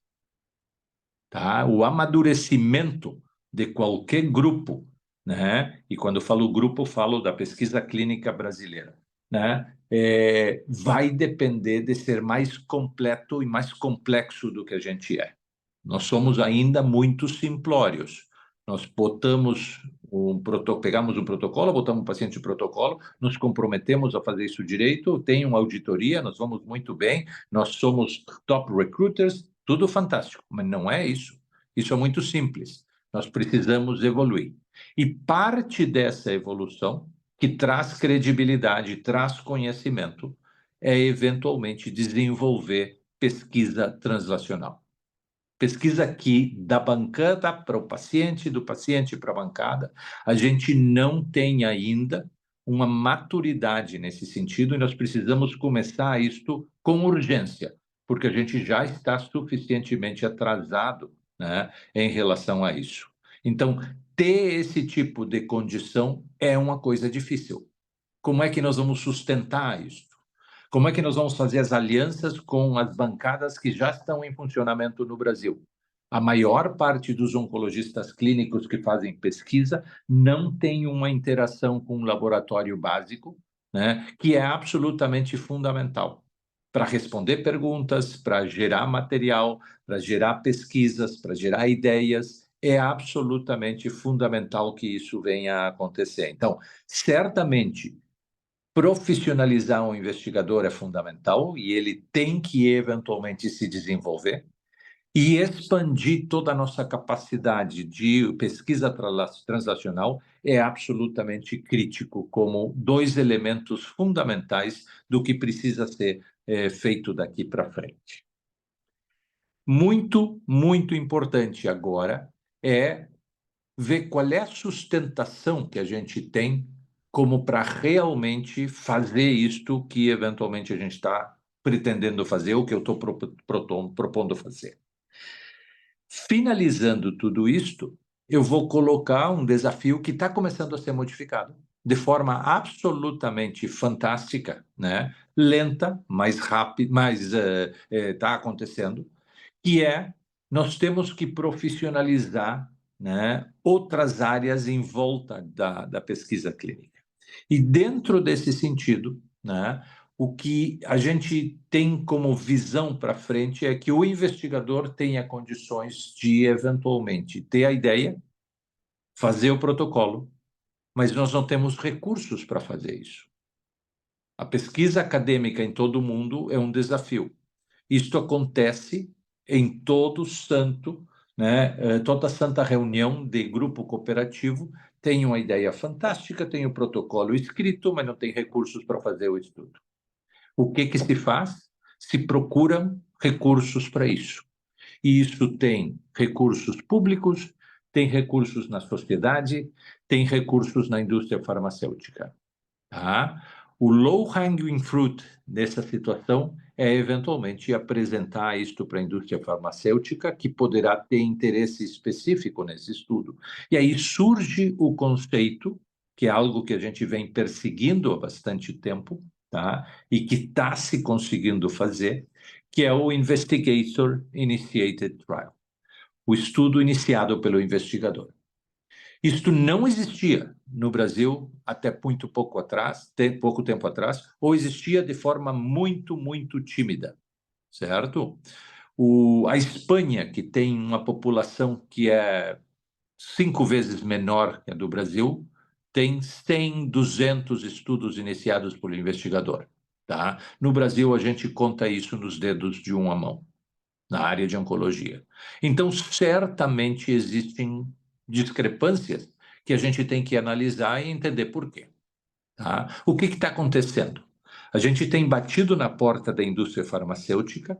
Tá? O amadurecimento de qualquer grupo, né? E quando eu falo grupo, eu falo da pesquisa clínica brasileira, né? Vai depender de ser mais completo e mais complexo do que a gente é. Nós somos ainda muito simplórios. Nós botamos pegamos um protocolo, botamos um paciente no protocolo, nos comprometemos a fazer isso direito, tem uma auditoria, nós vamos muito bem, nós somos top recruiters, tudo fantástico, mas não é isso. Isso é muito simples. Nós precisamos evoluir. E parte dessa evolução, que traz credibilidade, traz conhecimento, é eventualmente desenvolver pesquisa translacional. Pesquisa aqui da bancada para o paciente, do paciente para a bancada. A gente não tem ainda uma maturidade nesse sentido e nós precisamos começar isto com urgência, porque a gente já está suficientemente atrasado, né, em relação a isso. Então, ter esse tipo de condição é uma coisa difícil. Como é que nós vamos sustentar isso? Como é que nós vamos fazer as alianças com as bancadas que já estão em funcionamento no Brasil? A maior parte dos oncologistas clínicos que fazem pesquisa não tem uma interação com um laboratório básico, né, que é absolutamente fundamental para responder perguntas, para gerar material, para gerar pesquisas, para gerar ideias. É absolutamente fundamental que isso venha a acontecer. Então, certamente, profissionalizar um investigador é fundamental e ele tem que eventualmente se desenvolver e expandir toda a nossa capacidade de pesquisa translacional é absolutamente crítico, como dois elementos fundamentais do que precisa ser feito daqui para frente. Muito, muito importante agora é ver qual é a sustentação que a gente tem como para realmente fazer isto que eventualmente a gente está pretendendo fazer, ou que eu estou propondo fazer. Finalizando tudo isto, eu vou colocar um desafio que está começando a ser modificado de forma absolutamente fantástica, né? Lenta, mais rápida, mas está acontecendo, que é nós temos que profissionalizar, né, outras áreas em volta da pesquisa clínica. E dentro desse sentido, né, o que a gente tem como visão para frente é que o investigador tenha condições de, eventualmente, ter a ideia, fazer o protocolo, mas nós não temos recursos para fazer isso. A pesquisa acadêmica em todo o mundo é um desafio. Isto acontece em todo santo, né? Toda santa reunião de grupo cooperativo tem uma ideia fantástica, tem o protocolo escrito, mas não tem recursos para fazer o estudo. O que se faz? Se procuram recursos para isso. E isso tem recursos públicos, tem recursos na sociedade, tem recursos na indústria farmacêutica. Tá? O low-hanging fruit nessa situação é, eventualmente, apresentar isto para a indústria farmacêutica, que poderá ter interesse específico nesse estudo. E aí surge o conceito, que é algo que a gente vem perseguindo há bastante tempo, tá? E que está se conseguindo fazer, que é o Investigator-Initiated Trial, o estudo iniciado pelo investigador. Isto não existia no Brasil até muito pouco tempo atrás, ou existia de forma muito, muito tímida, certo? A Espanha, que tem uma população que é 5 vezes menor que a do Brasil, tem 100, 200 estudos iniciados pelo investigador, tá? No Brasil, a gente conta isso nos dedos de uma mão, na área de oncologia. Então, certamente existem discrepâncias que a gente tem que analisar e entender por quê. Tá? O que está acontecendo? A gente tem batido na porta da indústria farmacêutica,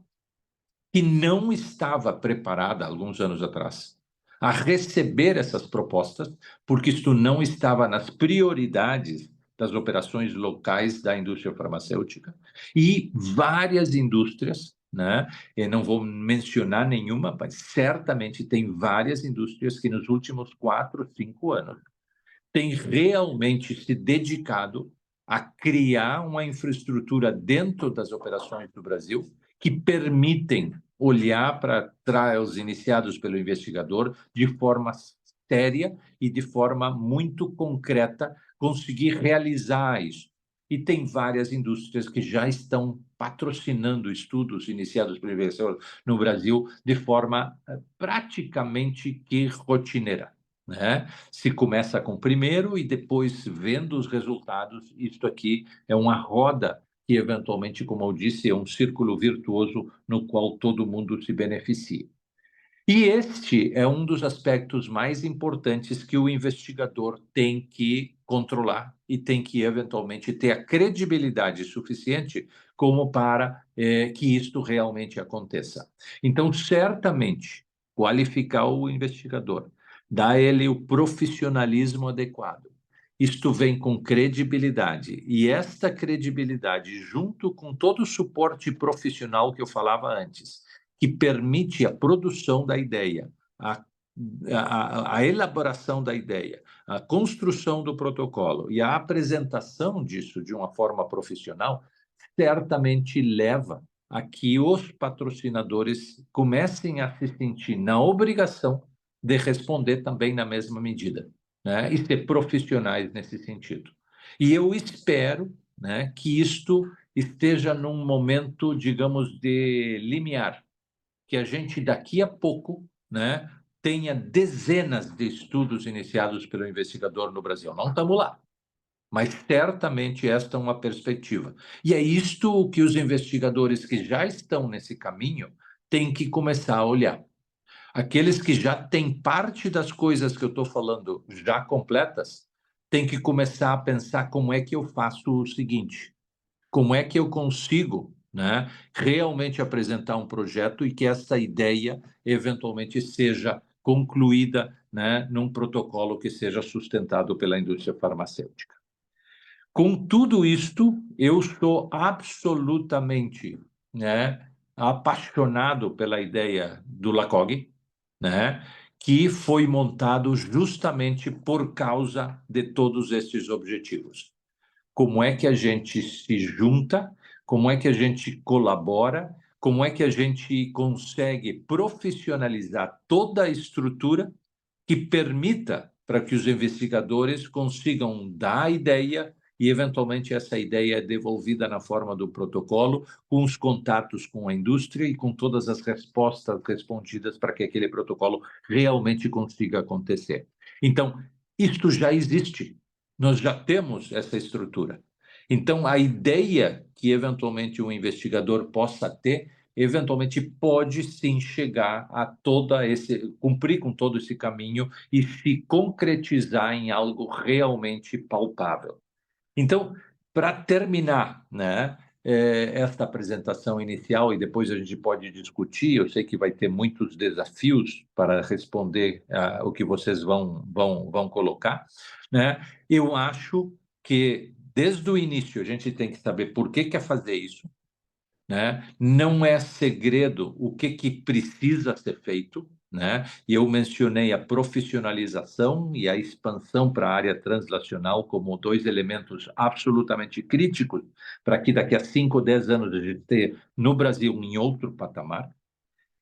que não estava preparada, alguns anos atrás, a receber essas propostas, porque isto não estava nas prioridades das operações locais da indústria farmacêutica, e várias indústrias, né? Eu não vou mencionar nenhuma, mas certamente tem várias indústrias que nos últimos 4, 5 anos têm realmente se dedicado a criar uma infraestrutura dentro das operações do Brasil que permitem olhar para trials iniciados pelo investigador de forma séria e de forma muito concreta, conseguir realizar isso. E tem várias indústrias que já estão patrocinando estudos iniciados pelo investigador no Brasil de forma praticamente que rotineira, né? Se começa com o primeiro e depois vendo os resultados, isto aqui é uma roda que, eventualmente, como eu disse, é um círculo virtuoso no qual todo mundo se beneficia. E este é um dos aspectos mais importantes que o investigador tem que controlar e tem que, eventualmente, ter a credibilidade suficiente como para que isto realmente aconteça. Então, certamente, qualificar o investigador, dar a ele o profissionalismo adequado. Isto vem com credibilidade, e esta credibilidade, junto com todo o suporte profissional que eu falava antes, que permite a produção da ideia, a elaboração da ideia, a construção do protocolo e a apresentação disso de uma forma profissional, certamente leva a que os patrocinadores comecem a se sentir na obrigação de responder também na mesma medida, né? E ser profissionais nesse sentido. E eu espero, né, que isto esteja num momento, digamos, de limiar, que a gente daqui a pouco, né, tenha dezenas de estudos iniciados pelo investigador no Brasil. Não estamos lá, mas certamente esta é uma perspectiva. E é isto que os investigadores que já estão nesse caminho têm que começar a olhar. Aqueles que já têm parte das coisas que eu estou falando já completas, têm que começar a pensar como é que eu faço o seguinte, como é que eu consigo, né, realmente apresentar um projeto e que essa ideia eventualmente seja concluída, né, num protocolo que seja sustentado pela indústria farmacêutica. Com tudo isto, eu estou absolutamente, né, apaixonado pela ideia do LACOG, né, que foi montado justamente por causa de todos esses objetivos. Como é que a gente se junta, como é que a gente colabora, como é que a gente consegue profissionalizar toda a estrutura que permita para que os investigadores consigam dar a ideia e, eventualmente, essa ideia é devolvida na forma do protocolo, com os contatos com a indústria e com todas as respostas respondidas para que aquele protocolo realmente consiga acontecer. Então, isto já existe. Nós já temos essa estrutura. Então, a ideia que, eventualmente, um investigador possa ter eventualmente pode sim chegar a cumprir com todo esse caminho e se concretizar em algo realmente palpável. Então, para terminar, né, esta apresentação inicial, e depois a gente pode discutir, eu sei que vai ter muitos desafios para responder o que vocês vão colocar, né? Eu acho que, desde o início, a gente tem que saber por que quer fazer isso, né? Não é segredo o que precisa ser feito, né? E eu mencionei a profissionalização e a expansão para a área translacional como dois elementos absolutamente críticos para que daqui a 5 ou 10 anos a gente tenha no Brasil em outro patamar.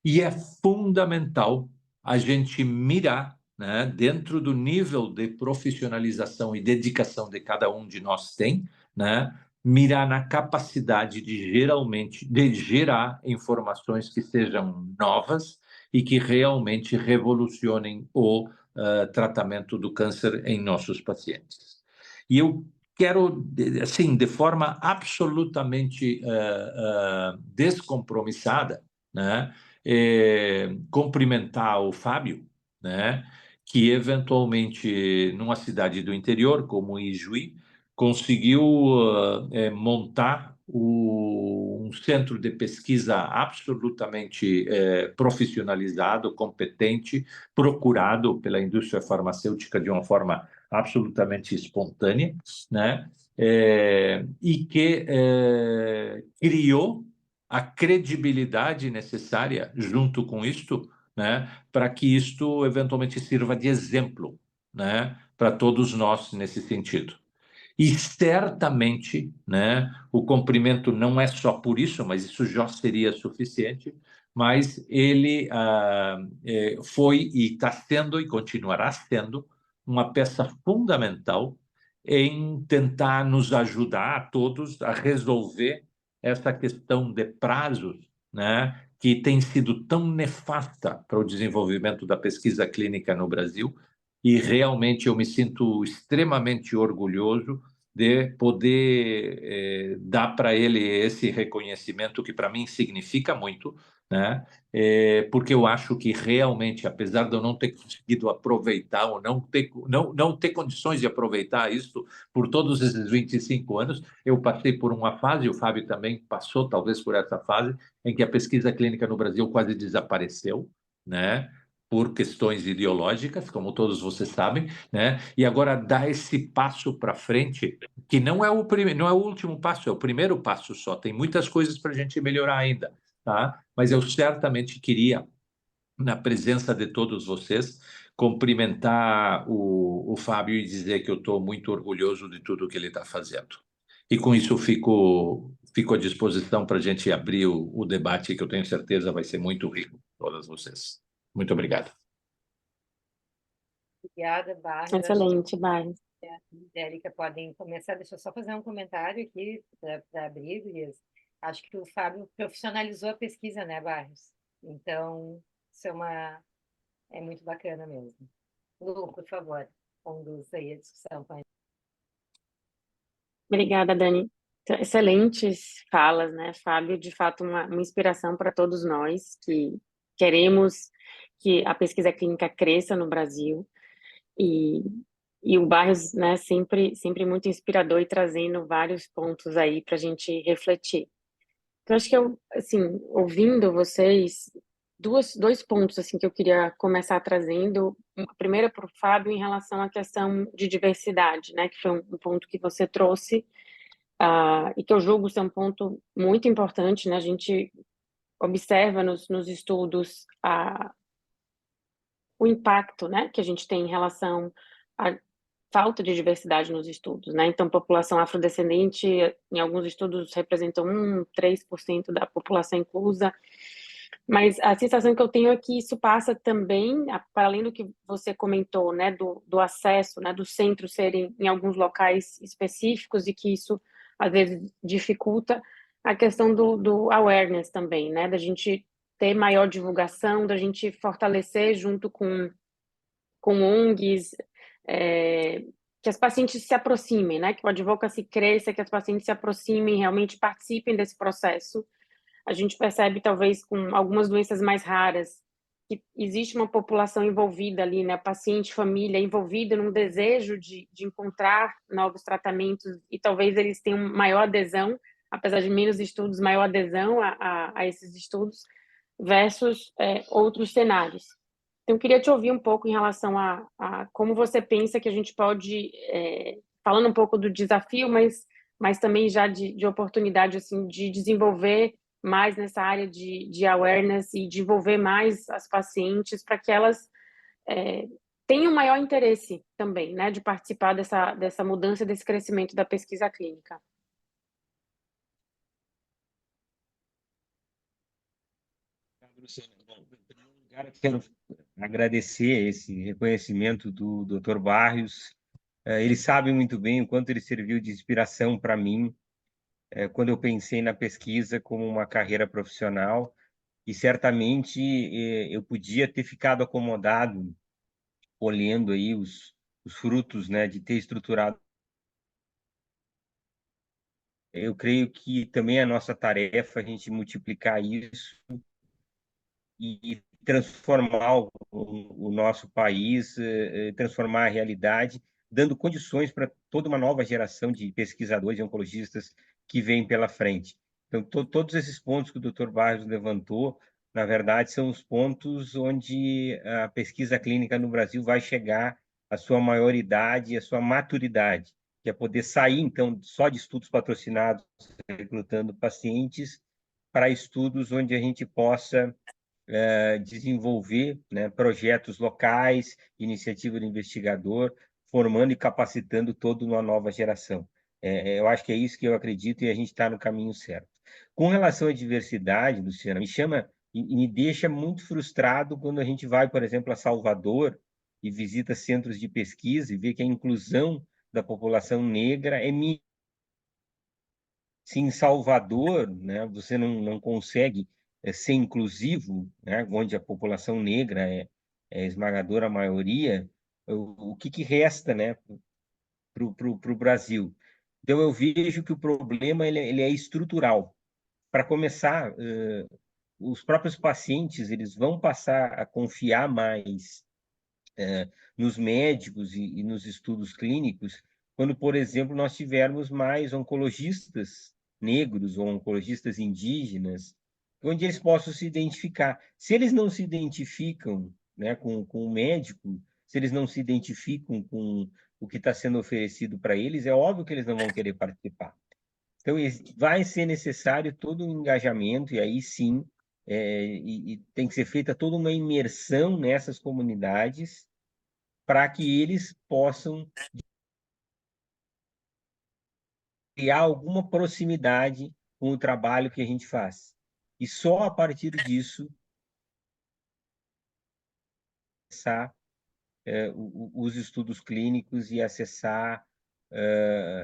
E é fundamental a gente mirar, né, dentro do nível de profissionalização e dedicação de cada um de nós tem, né, mirar na capacidade de gerar informações que sejam novas e que realmente revolucionem o tratamento do câncer em nossos pacientes. E eu quero, assim, de forma absolutamente descompromissada, né, cumprimentar o Fábio, né, que eventualmente, numa cidade do interior, como Ijuí, conseguiu montar um centro de pesquisa absolutamente profissionalizado, competente, procurado pela indústria farmacêutica de uma forma absolutamente espontânea, né? E que criou a credibilidade necessária junto com isto, né, para que isto eventualmente sirva de exemplo, né, para todos nós nesse sentido. E certamente, né, o cumprimento não é só por isso, mas isso já seria suficiente, mas ele foi e está sendo e continuará sendo uma peça fundamental em tentar nos ajudar a todos a resolver essa questão de prazos, né, que tem sido tão nefasta para o desenvolvimento da pesquisa clínica no Brasil, e realmente eu me sinto extremamente orgulhoso de poder dar para ele esse reconhecimento que para mim significa muito, né? Porque eu acho que realmente, apesar de eu não ter conseguido aproveitar ou não ter condições de aproveitar isso por todos esses 25 anos, eu passei por uma fase, o Fábio também passou talvez por essa fase, em que a pesquisa clínica no Brasil quase desapareceu, né? Por questões ideológicas, como todos vocês sabem, né? E agora dar esse passo para frente, que não é não é o último passo, é o primeiro passo só. Tem muitas coisas para a gente melhorar ainda, tá? Mas eu certamente queria, na presença de todos vocês, cumprimentar o Fábio e dizer que eu estou muito orgulhoso de tudo que ele está fazendo. E com isso fico à disposição para a gente abrir o debate, que eu tenho certeza vai ser muito rico, todas vocês. Muito obrigado. Obrigada, Barros. Excelente, Barros. Angélica, podem começar. Deixa eu só fazer um comentário aqui para abrir, Gurias. Acho que o Fábio profissionalizou a pesquisa, né, Barros? Então, isso é muito bacana mesmo. Lu, por favor, conduz aí a discussão com a gente. Obrigada, Dani. Excelentes falas, né, Fábio? De fato, uma inspiração para todos nós que queremos que a pesquisa clínica cresça no Brasil. E o Barros, né, sempre muito inspirador e trazendo vários pontos aí para a gente refletir. Então, acho que assim, ouvindo vocês, dois pontos assim que eu queria começar trazendo. A primeira para o Fábio em relação à questão de diversidade, né, que foi um ponto que você trouxe, e que eu julgo ser um ponto muito importante, né? A gente observa nos estudos o impacto, né, que a gente tem em relação à falta de diversidade nos estudos, né? Então, população afrodescendente, em alguns estudos, representam 3% da população inclusa, mas a sensação que eu tenho é que isso passa também, para além do que você comentou, né, do acesso, né, dos centros serem em alguns locais específicos e que isso, às vezes, dificulta a questão do awareness também, né, da gente ter maior divulgação, da gente fortalecer junto com ONGs, que as pacientes se aproximem, né, que o advocacy cresça, que as pacientes se aproximem, realmente participem desse processo. A gente percebe, talvez, com algumas doenças mais raras, que existe uma população envolvida ali, né, paciente, família, envolvida num desejo de encontrar novos tratamentos, e talvez eles tenham maior adesão, apesar de menos estudos, maior adesão a esses estudos, versus outros cenários. Então, eu queria te ouvir um pouco em relação a como você pensa que a gente pode, falando um pouco do desafio, mas também já de oportunidade, assim, de desenvolver mais nessa área de awareness e de envolver mais as pacientes para que elas tenham maior interesse também, né, de participar dessa mudança, desse crescimento da pesquisa clínica. Bom, em primeiro lugar, eu quero agradecer esse reconhecimento do Dr. Barros. Ele sabe muito bem o quanto ele serviu de inspiração para mim quando eu pensei na pesquisa como uma carreira profissional, e certamente eu podia ter ficado acomodado colhendo aí os frutos, né, de ter estruturado. Eu creio que também é a nossa tarefa a gente multiplicar isso e transformar o nosso país, transformar a realidade, dando condições para toda uma nova geração de pesquisadores e oncologistas que vem pela frente. Então, todos esses pontos que o Dr. Barros levantou, na verdade, são os pontos onde a pesquisa clínica no Brasil vai chegar à sua maioridade e à sua maturidade, que é poder sair, então, só de estudos patrocinados, recrutando pacientes, para estudos onde a gente possa desenvolver, né, projetos locais, iniciativa do investigador, formando e capacitando toda uma nova geração. Eu acho que é isso que eu acredito e a gente está no caminho certo. Com relação à diversidade, Luciana, me chama e me deixa muito frustrado quando a gente vai, por exemplo, a Salvador e visita centros de pesquisa e vê que a inclusão da população negra é mínima. Se em Salvador, né, você não consegue ser inclusivo, né, onde a população negra é a esmagadora maioria, o que resta, né, para o Brasil? Então, eu vejo que o problema ele é estrutural. Para começar, os próprios pacientes eles vão passar a confiar mais nos médicos e nos estudos clínicos quando, por exemplo, nós tivermos mais oncologistas negros ou oncologistas indígenas, onde eles possam se identificar. Se eles não se identificam, né, com o médico, se eles não se identificam com o que está sendo oferecido para eles, é óbvio que eles não vão querer participar. Então, vai ser necessário todo um engajamento, e aí sim, e tem que ser feita toda uma imersão nessas comunidades para que eles possam criar alguma proximidade com com o trabalho que a gente faz. E só a partir disso, acessar os estudos clínicos e acessar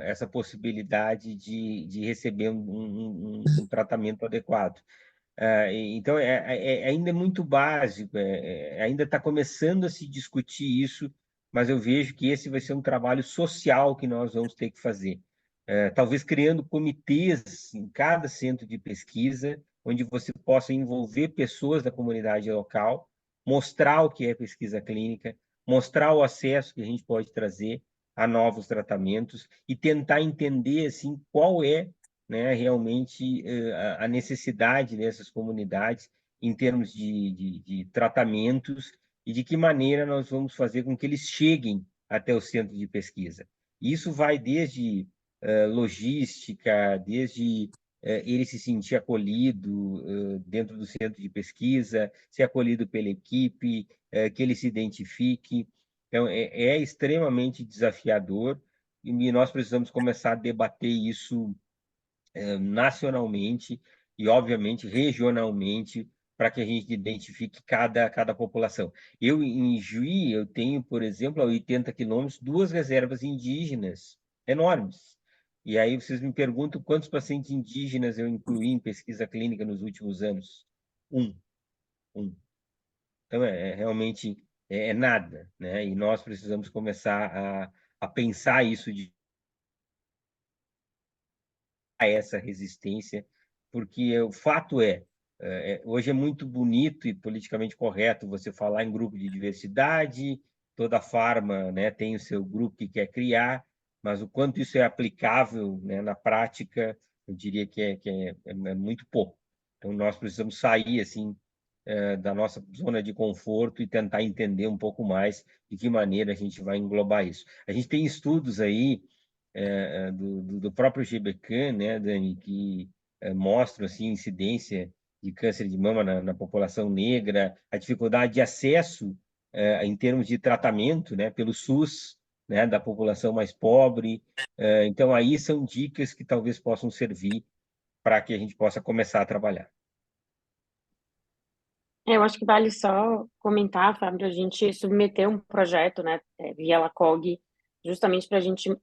essa possibilidade de receber um tratamento adequado. Então, ainda é muito básico, ainda está começando a se discutir isso, mas eu vejo que esse vai ser um trabalho social que nós vamos ter que fazer. Talvez criando comitês em cada centro de pesquisa, onde você possa envolver pessoas da comunidade local, mostrar o que é pesquisa clínica, mostrar o acesso que a gente pode trazer a novos tratamentos e tentar entender assim qual é, né, realmente a necessidade dessas comunidades em termos de tratamentos e de que maneira nós vamos fazer com que eles cheguem até o centro de pesquisa. Isso vai desde logística, desde ele se sentir acolhido dentro do centro de pesquisa, ser acolhido pela equipe, que ele se identifique. Então, é extremamente desafiador e nós precisamos começar a debater isso nacionalmente e, obviamente, regionalmente, para que a gente identifique cada população. Em Juí, eu tenho, por exemplo, a 80 quilômetros, 2 reservas indígenas enormes. E aí vocês me perguntam quantos pacientes indígenas eu incluí em pesquisa clínica nos últimos anos? Um. Então, realmente nada, né? E nós precisamos começar a pensar isso de essa resistência, porque o fato hoje é muito bonito e politicamente correto você falar em grupo de diversidade, toda farma, né, tem o seu grupo que quer criar, mas o quanto isso é aplicável, né, na prática, eu diria que é muito pouco. Então, nós precisamos sair, assim, da nossa zona de conforto e tentar entender um pouco mais de que maneira a gente vai englobar isso. A gente tem estudos aí do próprio GBK, né, Dani, que mostram assim, incidência de câncer de mama na população negra, a dificuldade de acesso em termos de tratamento, né, pelo SUS, né, da população mais pobre. Então, aí são dicas que talvez possam servir para que a gente possa começar a trabalhar. Eu acho que vale só comentar, Fábio, a gente submeteu um projeto, né, via LACOG, justamente para a gente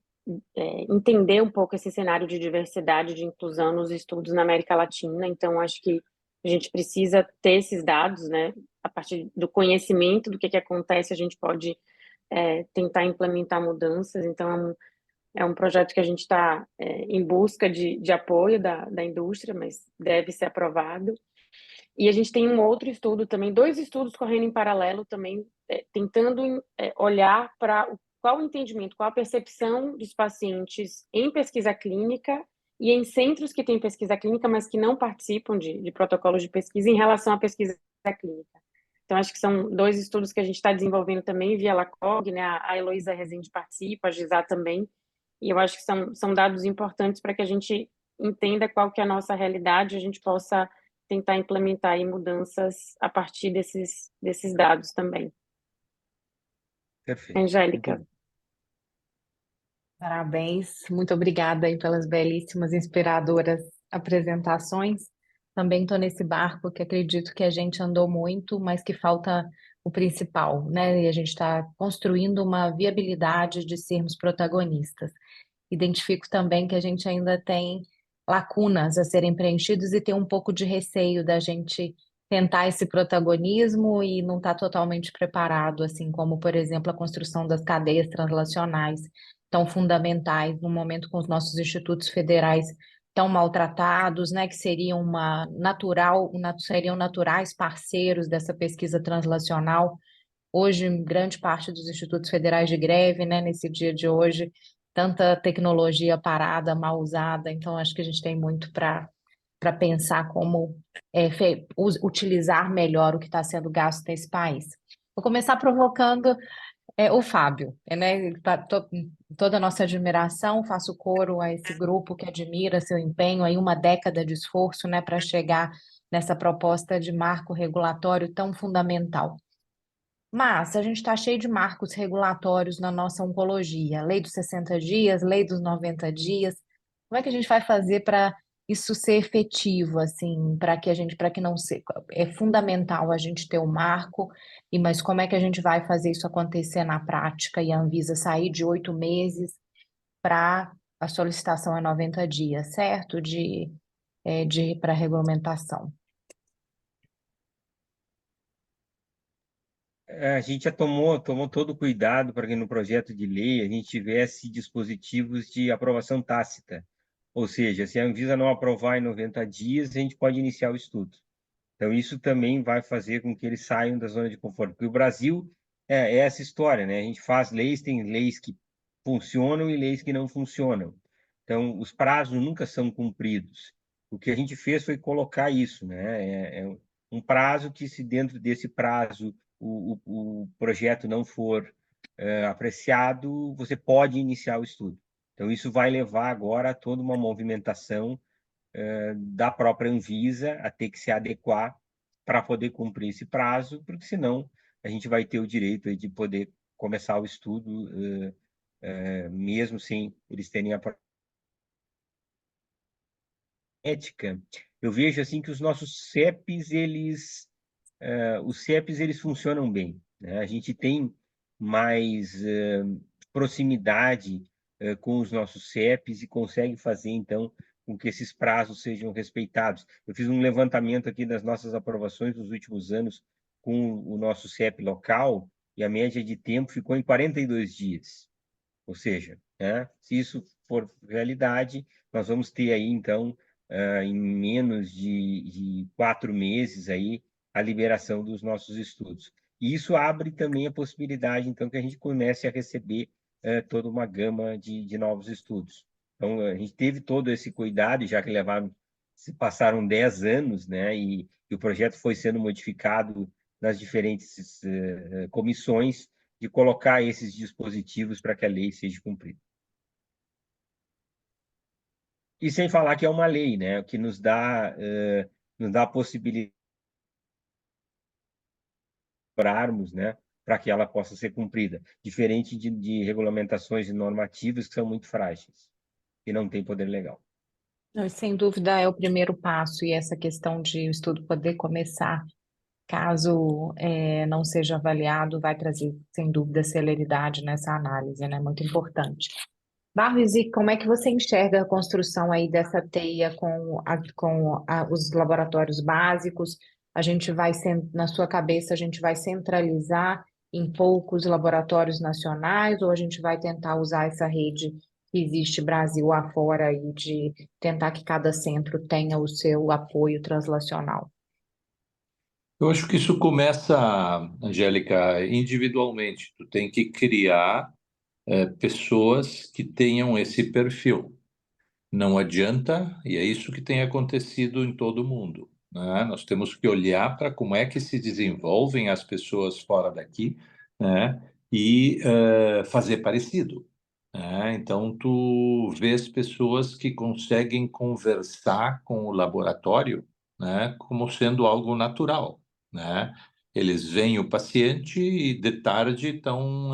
entender um pouco esse cenário de diversidade, de inclusão nos estudos na América Latina. Então, acho que a gente precisa ter esses dados, né, a partir do conhecimento do que acontece, a gente pode tentar implementar mudanças. Então, é um projeto que a gente está em busca de apoio da indústria, mas deve ser aprovado. E a gente tem um outro estudo também, 2 estudos correndo em paralelo também, tentando olhar para qual o entendimento, qual a percepção dos pacientes em pesquisa clínica e em centros que têm pesquisa clínica, mas que não participam de protocolos de pesquisa em relação à pesquisa clínica. Então, acho que são 2 estudos que a gente está desenvolvendo também via LACOG, né? A Heloísa Rezende participa, a Gisá também, e eu acho que são dados importantes para que a gente entenda qual que é a nossa realidade, a gente possa tentar implementar aí mudanças a partir desses dados também. Perfeito. Angélica. Parabéns, muito obrigada aí pelas belíssimas, inspiradoras apresentações. Também estou nesse barco que acredito que a gente andou muito, mas que falta o principal, né? E a gente está construindo uma viabilidade de sermos protagonistas. Identifico também que a gente ainda tem lacunas a serem preenchidas e tem um pouco de receio da gente tentar esse protagonismo e não estar totalmente preparado, assim como, por exemplo, a construção das cadeias translacionais, tão fundamentais no momento com os nossos institutos federais tão maltratados, né, que seriam seriam naturais parceiros dessa pesquisa translacional. Hoje, grande parte dos institutos federais de greve, né, nesse dia de hoje, tanta tecnologia parada, mal usada, então acho que a gente tem muito para pensar como utilizar melhor o que está sendo gasto nesse país. Vou começar provocando o Fábio, né? Toda a nossa admiração, faço coro a esse grupo que admira seu empenho, aí 1 década de esforço, né, para chegar nessa proposta de marco regulatório tão fundamental. Mas a gente está cheio de marcos regulatórios na nossa oncologia, lei dos 60 dias, lei dos 90 dias. Como é que a gente vai fazer para isso ser efetivo, assim, para que não se, é fundamental a gente ter o marco, mas como é que a gente vai fazer isso acontecer na prática e a Anvisa sair de 8 meses para a solicitação é 90 dias, certo? Para regulamentação. A gente já tomou todo o cuidado para que no projeto de lei a gente tivesse dispositivos de aprovação tácita. Ou seja, se a Anvisa não aprovar em 90 dias, a gente pode iniciar o estudo. Então, isso também vai fazer com que eles saiam da zona de conforto. Porque o Brasil é essa história, né? A gente faz leis, tem leis que funcionam e leis que não funcionam. Então, os prazos nunca são cumpridos. O que a gente fez foi colocar isso, né? É um prazo que, se dentro desse prazo o projeto não for apreciado, você pode iniciar o estudo. Então, isso vai levar agora a toda uma movimentação da própria Anvisa a ter que se adequar para poder cumprir esse prazo, porque senão a gente vai ter o direito de poder começar o estudo mesmo sem eles terem a ética. Eu vejo assim que os nossos CEPs, os CEPs eles funcionam bem, né? A gente tem mais proximidade com os nossos CEPs e consegue fazer, então, com que esses prazos sejam respeitados. Eu fiz um levantamento aqui das nossas aprovações nos últimos anos com o nosso CEP local e a média de tempo ficou em 42 dias. Ou seja, né, se isso for realidade, nós vamos ter aí, então, em menos de 4 meses aí, a liberação dos nossos estudos. E isso abre também a possibilidade, então, que a gente comece a receber toda uma gama de novos estudos. Então, a gente teve todo esse cuidado, já que se passaram 10 anos, né, e o projeto foi sendo modificado nas diferentes comissões, de colocar esses dispositivos para que a lei seja cumprida. E sem falar que é uma lei, né, que nos dá a possibilidade de orarmos, né, para que ela possa ser cumprida, diferente de regulamentações e normativas que são muito frágeis e não têm poder legal. Sem dúvida é o primeiro passo, e essa questão de o estudo poder começar, caso não seja avaliado, vai trazer, sem dúvida, celeridade nessa análise, né? Muito importante. Barros, e como é que você enxerga a construção aí dessa teia os laboratórios básicos? A gente vai, na sua cabeça, a gente vai centralizar em poucos laboratórios nacionais, ou a gente vai tentar usar essa rede que existe Brasil afora e de tentar que cada centro tenha o seu apoio translacional? Eu acho que isso começa, Angélica, individualmente. Tu tem que criar pessoas que tenham esse perfil. Não adianta, e é isso que tem acontecido em todo o mundo, né? Nós temos que olhar para como é que se desenvolvem as pessoas fora daqui, né? E fazer parecido, né? Então, tu vês pessoas que conseguem conversar com o laboratório, né? Como sendo algo natural, né? Eles veem o paciente e de tarde estão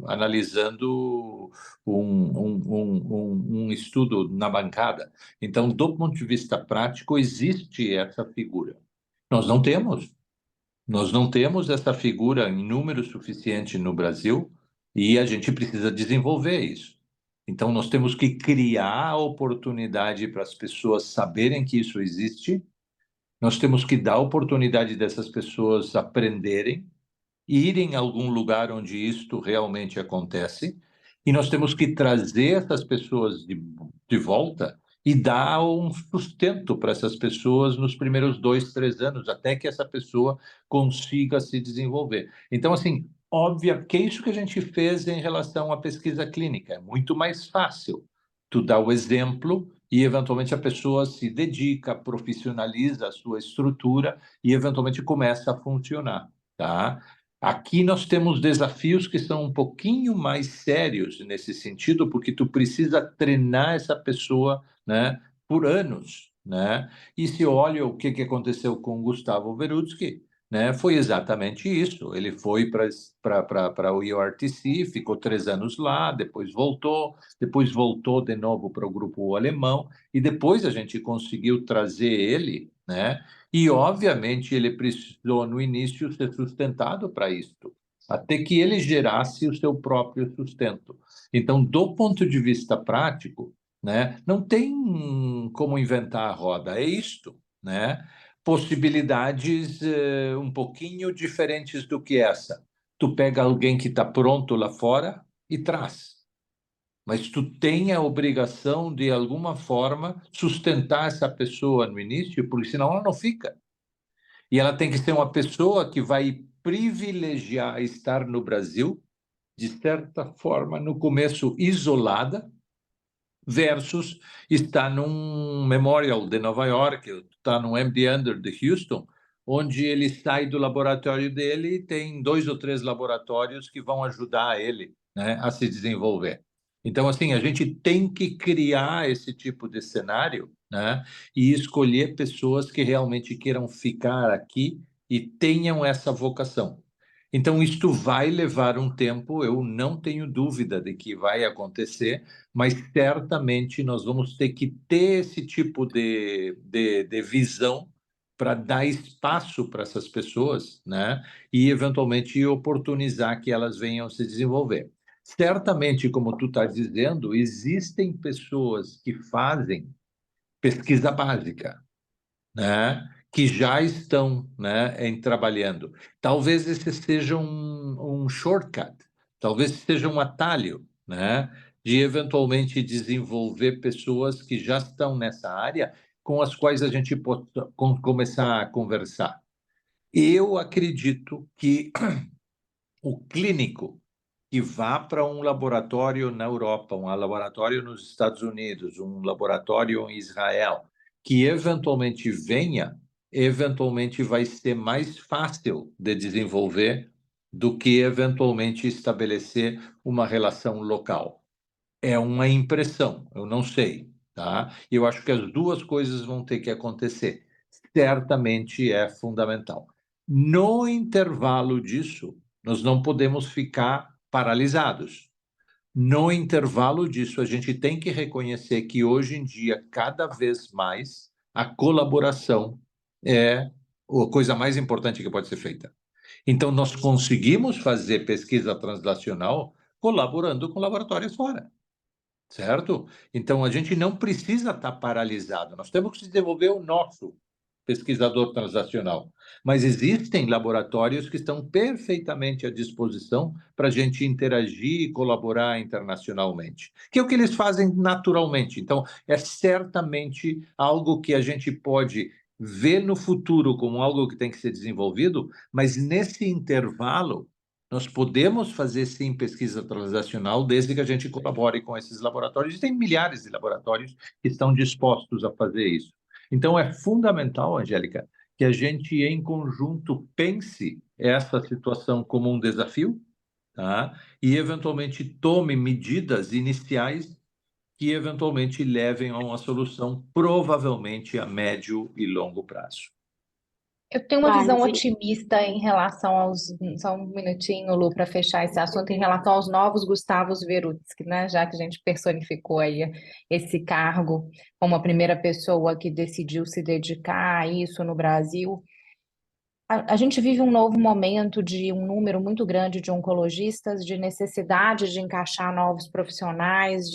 analisando um estudo na bancada. Então, do ponto de vista prático, existe essa figura. Nós não temos. Nós não temos essa figura em número suficiente no Brasil e a gente precisa desenvolver isso. Então, nós temos que criar a oportunidade para as pessoas saberem que isso existe. Nós temos que dar a oportunidade dessas pessoas aprenderem, irem a algum lugar onde isto realmente acontece, e nós temos que trazer essas pessoas de volta e dar um sustento para essas pessoas nos primeiros 2, 3 anos, até que essa pessoa consiga se desenvolver. Então, assim, óbvio que é isso que a gente fez em relação à pesquisa clínica. É muito mais fácil tu dar o exemplo e, eventualmente, a pessoa se dedica, profissionaliza a sua estrutura e, eventualmente, começa a funcionar, tá? Aqui nós temos desafios que são um pouquinho mais sérios nesse sentido, porque tu precisa treinar essa pessoa, né, por anos, né? E se olha o que aconteceu com o Gustavo Verutsky, né, foi exatamente isso. Ele foi para o IORTC, ficou 3 anos lá, depois voltou de novo para o grupo alemão, e depois a gente conseguiu trazer ele, né? E, obviamente, ele precisou, no início, ser sustentado para isto, até que ele gerasse o seu próprio sustento. Então, do ponto de vista prático, né, não tem como inventar a roda, é isto, né? Possibilidades um pouquinho diferentes do que essa. Tu pega alguém que está pronto lá fora e traz. Mas tu tem a obrigação, de alguma forma, sustentar essa pessoa no início, porque senão ela não fica. E ela tem que ser uma pessoa que vai privilegiar estar no Brasil, de certa forma, no começo isolada, versus está num Memorial de Nova York, está num MD Anderson de Houston, onde ele sai do laboratório dele e tem 2 ou 3 laboratórios que vão ajudar ele, né, a se desenvolver. Então, assim, a gente tem que criar esse tipo de cenário, né, e escolher pessoas que realmente queiram ficar aqui e tenham essa vocação. Então, isto vai levar um tempo, eu não tenho dúvida de que vai acontecer, mas certamente nós vamos ter que ter esse tipo de visão para dar espaço para essas pessoas, né? E eventualmente oportunizar que elas venham se desenvolver. Certamente, como tu está dizendo, existem pessoas que fazem pesquisa básica, né? Que já estão, né, trabalhando. Talvez esse seja um shortcut, talvez seja um atalho, né, de eventualmente desenvolver pessoas que já estão nessa área com as quais a gente pode começar a conversar. Eu acredito que o clínico que vá para um laboratório na Europa, um laboratório nos Estados Unidos, um laboratório em Israel, que eventualmente vai ser mais fácil de desenvolver do que eventualmente estabelecer uma relação local. É uma impressão, eu não sei, tá? Eu acho que as duas coisas vão ter que acontecer. Certamente é fundamental. No intervalo disso, nós não podemos ficar paralisados. No intervalo disso, a gente tem que reconhecer que hoje em dia, cada vez mais, a colaboração é a coisa mais importante que pode ser feita. Então, nós conseguimos fazer pesquisa translacional colaborando com laboratórios fora. Certo? Então, a gente não precisa estar paralisado, nós temos que desenvolver o nosso pesquisador translacional. Mas existem laboratórios que estão perfeitamente à disposição para a gente interagir e colaborar internacionalmente, que é o que eles fazem naturalmente. Então, é certamente algo que a gente pode ver no futuro como algo que tem que ser desenvolvido, mas nesse intervalo, nós podemos fazer, sim, pesquisa translacional, desde que a gente colabore com esses laboratórios. E tem milhares de laboratórios que estão dispostos a fazer isso. Então, é fundamental, Angélica, que a gente, em conjunto, pense essa situação como um desafio, tá? E, eventualmente, tome medidas iniciais que, eventualmente, levem a uma solução, provavelmente a médio e longo prazo. Eu tenho uma visão Mas, otimista em relação aos. Só um minutinho, Lu, para fechar esse assunto, em relação aos novos Gustavos Verutsky, né? Já que a gente personificou aí esse cargo como a primeira pessoa que decidiu se dedicar a isso no Brasil. A gente vive um novo momento de um número muito grande de oncologistas, de necessidade de encaixar novos profissionais,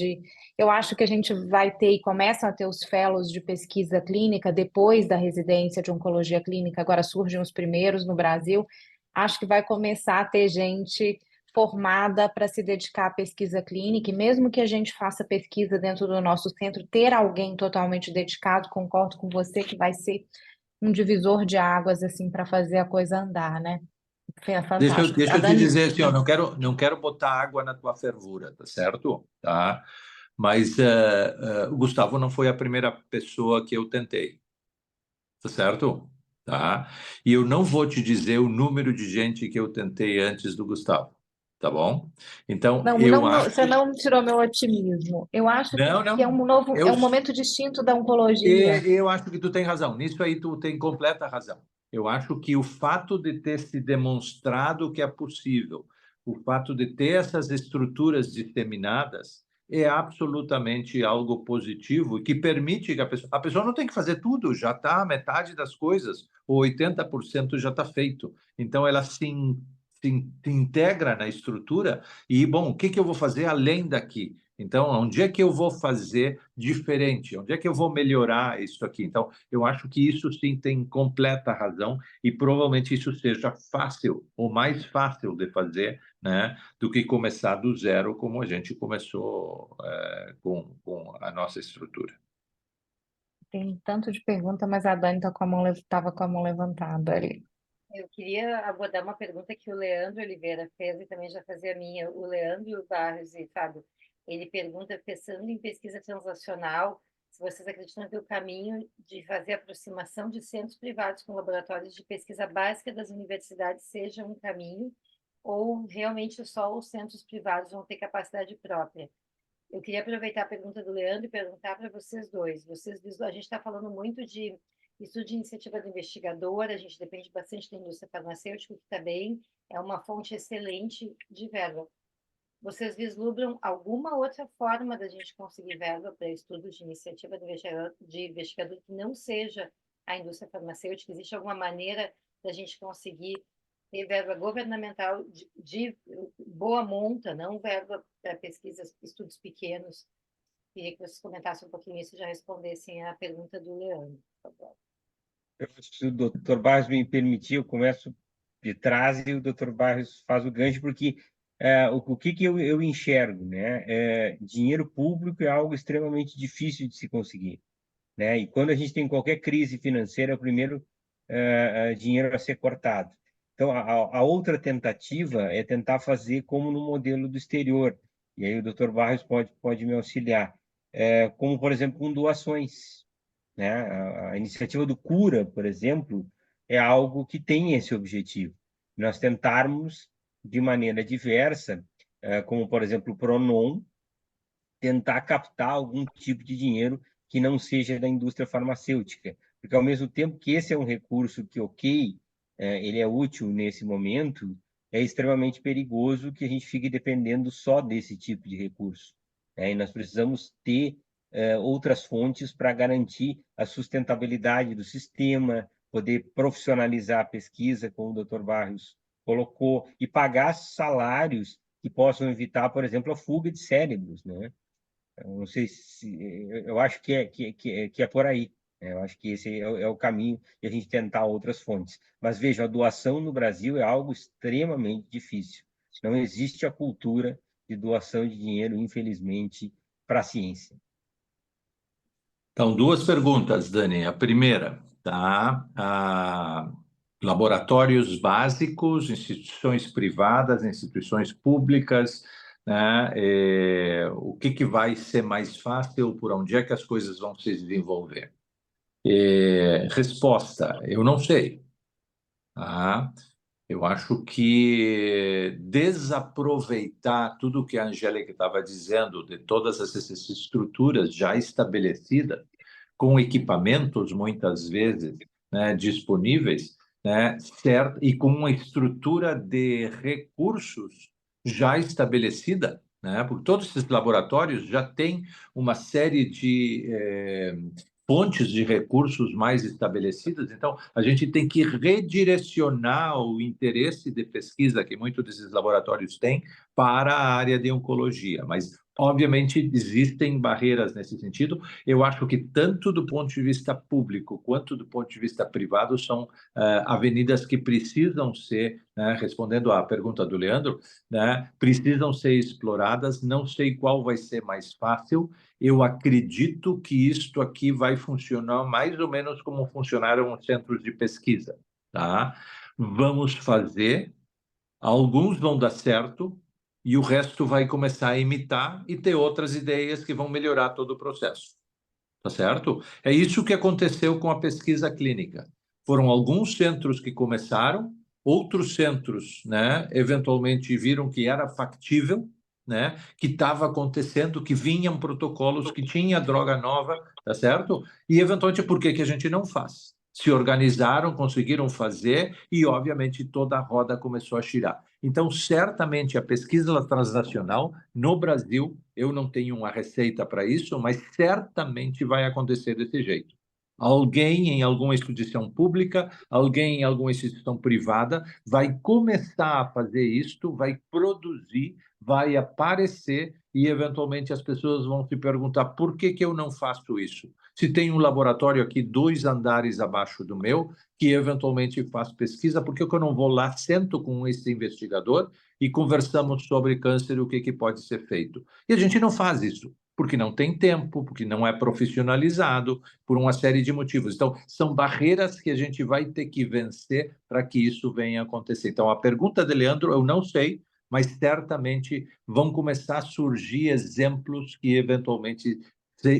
eu acho que a gente vai ter e começam a ter os fellows de pesquisa clínica depois da residência de oncologia clínica, agora surgem os primeiros no Brasil. Acho que vai começar a ter gente formada para se dedicar à pesquisa clínica, e mesmo que a gente faça pesquisa dentro do nosso centro, ter alguém totalmente dedicado, concordo com você que vai ser um divisor de águas assim para fazer a coisa andar, né? É fantástico. Deixa A eu te Dani, dizer assim, ó, não quero botar água na tua fervura, tá certo? Tá? Mas o Gustavo não foi a primeira pessoa que eu tentei, tá certo? Tá? E eu não vou te dizer o número de gente que eu tentei antes do Gustavo, tá bom? Então, eu acho... você não tirou meu otimismo. Eu acho Não, que é não, um novo, eu, é um momento distinto da oncologia. eu acho que tu tem razão. Nisso aí tu tem completa razão. Eu acho que o fato de ter se demonstrado que é possível, o fato de ter essas estruturas disseminadas, é absolutamente algo positivo e que permite que a pessoa não tem que fazer tudo, já está metade das coisas, ou 80% já está feito. Então, ela se integra na estrutura e, bom, o que que eu vou fazer além daqui? Então, onde é que eu vou fazer diferente? Onde é que eu vou melhorar isso aqui? Então, eu acho que isso sim tem completa razão e provavelmente isso seja fácil, ou mais fácil de fazer, né, do que começar do zero, como a gente começou com a nossa estrutura. Tem tanto de pergunta, mas a Dani estava com a mão levantada ali. Eu queria abordar uma pergunta que o Leandro Oliveira fez e também já fazia a minha. O Leandro Barros e Fábio, ele pergunta, pensando em pesquisa translacional, se vocês acreditam que o caminho de fazer aproximação de centros privados com laboratórios de pesquisa básica das universidades seja um caminho, ou realmente só os centros privados vão ter capacidade própria. Eu queria aproveitar a pergunta do Leandro e perguntar para vocês dois. A gente está falando muito de estudo de iniciativa do investigador, a gente depende bastante da indústria farmacêutica, que também é uma fonte excelente de verba. Vocês vislumbram alguma outra forma da gente conseguir verba para estudos de iniciativa de investigador que não seja a indústria farmacêutica? Existe alguma maneira da gente conseguir ter verba governamental de boa monta, não verba para pesquisas, estudos pequenos? Queria que vocês comentassem um pouquinho isso e já respondessem a pergunta do Leandro, por favor. Se o Dr. Barros me permitir, eu começo de trás e o Dr. Barros faz o gancho, porque o que eu enxergo, né? Dinheiro público é algo extremamente difícil de se conseguir, né? E quando a gente tem qualquer crise financeira, é o primeiro dinheiro a ser cortado. Então, a outra tentativa é tentar fazer como no modelo do exterior, e aí o Dr. Barros pode me auxiliar, como, por exemplo, com doações, né? A iniciativa do Cura, por exemplo, é algo que tem esse objetivo. Nós tentarmos, de maneira diversa, como, por exemplo, o Pronon, tentar captar algum tipo de dinheiro que não seja da indústria farmacêutica, porque ao mesmo tempo que esse é um recurso que, ok, ele é útil nesse momento, é extremamente perigoso que a gente fique dependendo só desse tipo de recurso, né? E nós precisamos ter outras fontes para garantir a sustentabilidade do sistema, poder profissionalizar a pesquisa, como o Dr. Barros colocou, e pagar salários que possam evitar, por exemplo, a fuga de cérebros, né? Eu não sei se eu acho que é por aí, né? Eu acho que esse é o caminho de a gente tentar outras fontes. Mas veja, a doação no Brasil é algo extremamente difícil. Não existe a cultura de doação de dinheiro, infelizmente, para a ciência. Então, duas perguntas, Dani. A primeira, tá? Laboratórios básicos, instituições privadas, instituições públicas, né? O que vai ser mais fácil, por onde é que as coisas vão se desenvolver? Resposta, eu não sei. Tá? Eu acho que desaproveitar tudo que a Angélica estava dizendo, de todas essas estruturas já estabelecidas, com equipamentos, muitas vezes, né, disponíveis, né, certo, e com uma estrutura de recursos já estabelecida, né, porque todos esses laboratórios já têm uma série de fontes de recursos mais estabelecidas, então a gente tem que redirecionar o interesse de pesquisa que muitos desses laboratórios têm para a área de oncologia, mas obviamente existem barreiras nesse sentido. Eu acho que tanto do ponto de vista público quanto do ponto de vista privado são avenidas que precisam ser, né, respondendo à pergunta do Leandro, né, precisam ser exploradas. Não sei qual vai ser mais fácil. Eu acredito que isto aqui vai funcionar mais ou menos como funcionaram os centros de pesquisa, tá? Vamos fazer, alguns vão dar certo e o resto vai começar a imitar e ter outras ideias que vão melhorar todo o processo, tá certo? É isso que aconteceu com a pesquisa clínica. Foram alguns centros que começaram, outros centros, né, eventualmente viram que era factível, né, que estava acontecendo, que vinham protocolos, que tinha droga nova, tá certo? E eventualmente por que a gente não faz? se organizaram, conseguiram fazer e, obviamente, toda a roda começou a girar. Então, certamente, a pesquisa transnacional no Brasil, eu não tenho uma receita para isso, mas certamente vai acontecer desse jeito. Alguém em alguma instituição pública, alguém em alguma instituição privada vai começar a fazer isto, vai produzir, vai aparecer e, eventualmente, as pessoas vão se perguntar por que eu não faço isso? Se tem um laboratório aqui 2 andares abaixo do meu, que eventualmente faz pesquisa, por que eu não vou lá, sento com esse investigador e conversamos sobre câncer e o que pode ser feito? E a gente não faz isso, porque não tem tempo, porque não é profissionalizado, por uma série de motivos. Então, são barreiras que a gente vai ter que vencer para que isso venha a acontecer. Então, a pergunta de Leandro, eu não sei, mas certamente vão começar a surgir exemplos que eventualmente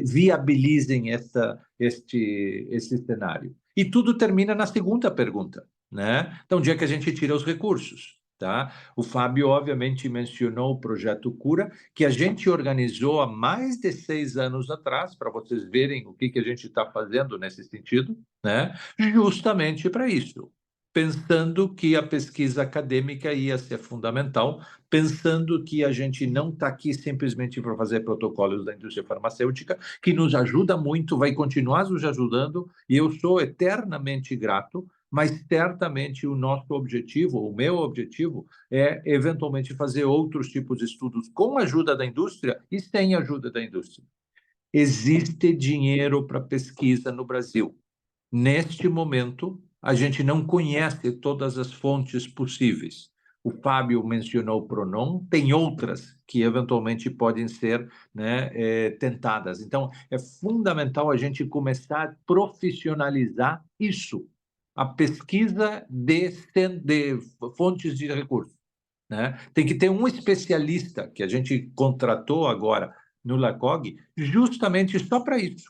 viabilizem esse cenário. E tudo termina na segunda pergunta, né? Então, onde é que a gente tira os recursos? Tá? O Fábio, obviamente, mencionou o Projeto Cura, que a gente organizou há mais de 6 anos atrás, para vocês verem o que a gente está fazendo nesse sentido, né? Justamente para isso. Pensando que a pesquisa acadêmica ia ser fundamental, pensando que a gente não está aqui simplesmente para fazer protocolos da indústria farmacêutica, que nos ajuda muito, vai continuar nos ajudando, e eu sou eternamente grato, mas certamente o nosso objetivo, o meu objetivo, é eventualmente fazer outros tipos de estudos com a ajuda da indústria e sem a ajuda da indústria. Existe dinheiro para pesquisa no Brasil. Neste momento, a gente não conhece todas as fontes possíveis. O Fábio mencionou o Pronom, tem outras que eventualmente podem ser, né, tentadas. Então, é fundamental a gente começar a profissionalizar isso, a pesquisa de fontes de recursos, né? Tem que ter um especialista que a gente contratou agora no LACOG justamente só para isso.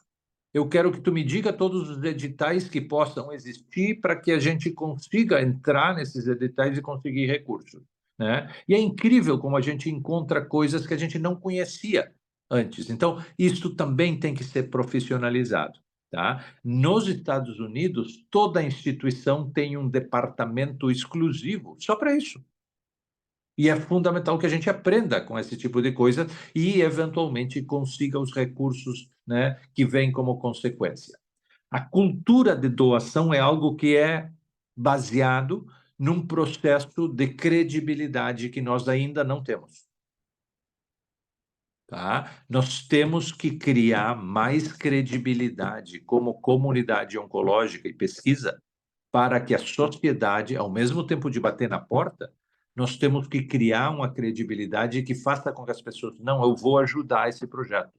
Eu quero que tu me diga todos os editais que possam existir para que a gente consiga entrar nesses editais e conseguir recursos, né? E é incrível como a gente encontra coisas que a gente não conhecia antes. Então, isso também tem que ser profissionalizado, tá? Nos Estados Unidos, toda instituição tem um departamento exclusivo só para isso. E é fundamental que a gente aprenda com esse tipo de coisa e, eventualmente, consiga os recursos, né, que vêm como consequência. A cultura de doação é algo que é baseado num processo de credibilidade que nós ainda não temos. Tá? Nós temos que criar mais credibilidade como comunidade oncológica e pesquisa para que a sociedade, ao mesmo tempo de bater na porta, nós temos que criar uma credibilidade que faça com que as pessoas, não, eu vou ajudar esse projeto,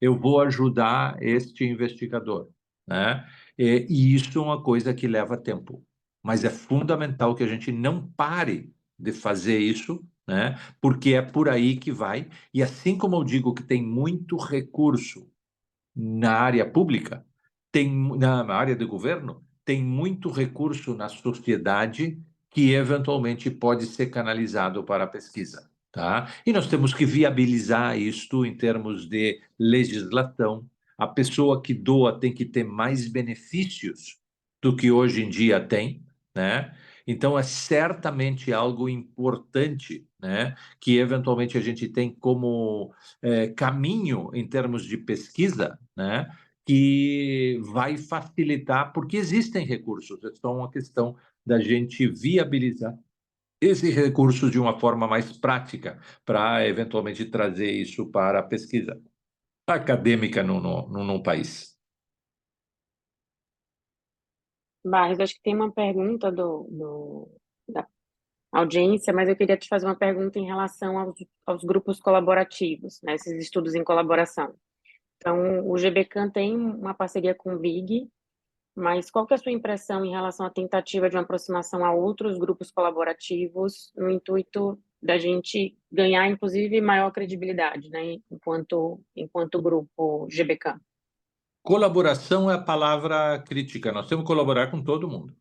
eu vou ajudar este investigador, né? E isso é uma coisa que leva tempo, mas é fundamental que a gente não pare de fazer isso, né? Porque é por aí que vai, e assim como eu digo que tem muito recurso na área pública, tem na área de governo, tem muito recurso na sociedade que eventualmente pode ser canalizado para a pesquisa, tá? E nós temos que viabilizar isto em termos de legislação. A pessoa que doa tem que ter mais benefícios do que hoje em dia tem, né? Então é certamente algo importante, né? Que eventualmente a gente tem como caminho em termos de pesquisa, né? Que vai facilitar, porque existem recursos, é só uma questão da gente viabilizar esse recurso de uma forma mais prática, para eventualmente trazer isso para a pesquisa acadêmica no país. Barros, acho que tem uma pergunta da audiência, mas eu queria te fazer uma pergunta em relação aos grupos colaborativos, né, esses estudos em colaboração. Então, o GBCAM tem uma parceria com o BIG, mas qual que é a sua impressão em relação à tentativa de uma aproximação a outros grupos colaborativos no intuito da gente ganhar, inclusive, maior credibilidade, né, enquanto grupo GBCAM? Colaboração é a palavra crítica, nós temos que colaborar com todo mundo,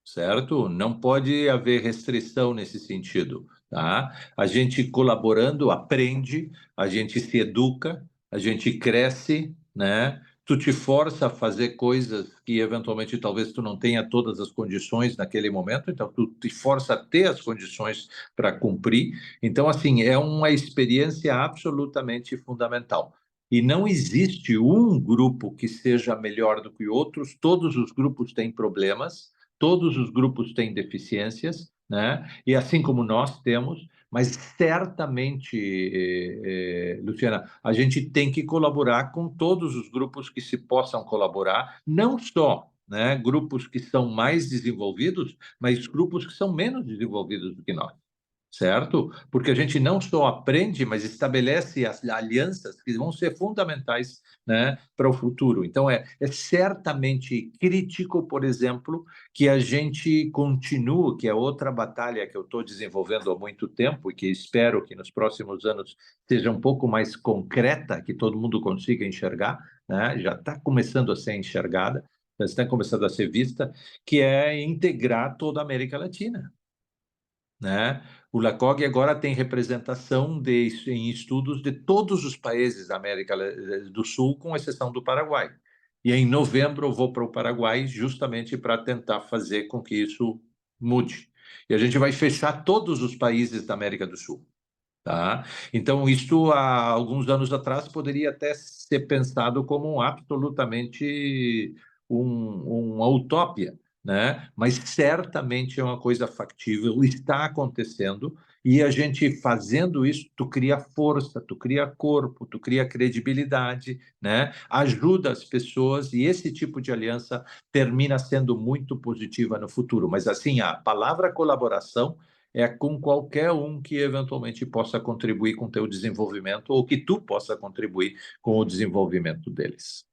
certo? Não pode haver restrição nesse sentido, tá? A gente colaborando aprende, a gente se educa, a gente cresce, né? tu te força a fazer coisas que eventualmente talvez tu não tenha todas as condições naquele momento, então tu te força a ter as condições para cumprir. Então, assim, é uma experiência absolutamente fundamental. E não existe um grupo que seja melhor do que outros, todos os grupos têm problemas, todos os grupos têm deficiências, né? E assim como nós temos, mas certamente, Luciana, a gente tem que colaborar com todos os grupos que se possam colaborar, não só, né, grupos que são mais desenvolvidos, mas grupos que são menos desenvolvidos do que nós. Certo? Porque a gente não só aprende, mas estabelece as alianças que vão ser fundamentais, né, para o futuro. Então, é certamente crítico, por exemplo, que a gente continue, que é outra batalha que eu estou desenvolvendo há muito tempo e que espero que nos próximos anos seja um pouco mais concreta, que todo mundo consiga enxergar, né? Já está começando a ser enxergada, já está começando a ser vista, que é integrar toda a América Latina, né? O LACOG agora tem representação em estudos de todos os países da América do Sul, com exceção do Paraguai. E em novembro eu vou para o Paraguai justamente para tentar fazer com que isso mude. E a gente vai fechar todos os países da América do Sul. Tá? Então, isso há alguns anos atrás poderia até ser pensado como absolutamente uma utopia, né? Mas certamente é uma coisa factível, está acontecendo, e a gente fazendo isso, tu cria força, tu cria corpo, tu cria credibilidade, né? Ajuda as pessoas, e esse tipo de aliança termina sendo muito positiva no futuro. Mas, assim, a palavra colaboração é com qualquer um que eventualmente possa contribuir com o teu desenvolvimento ou que tu possa contribuir com o desenvolvimento deles.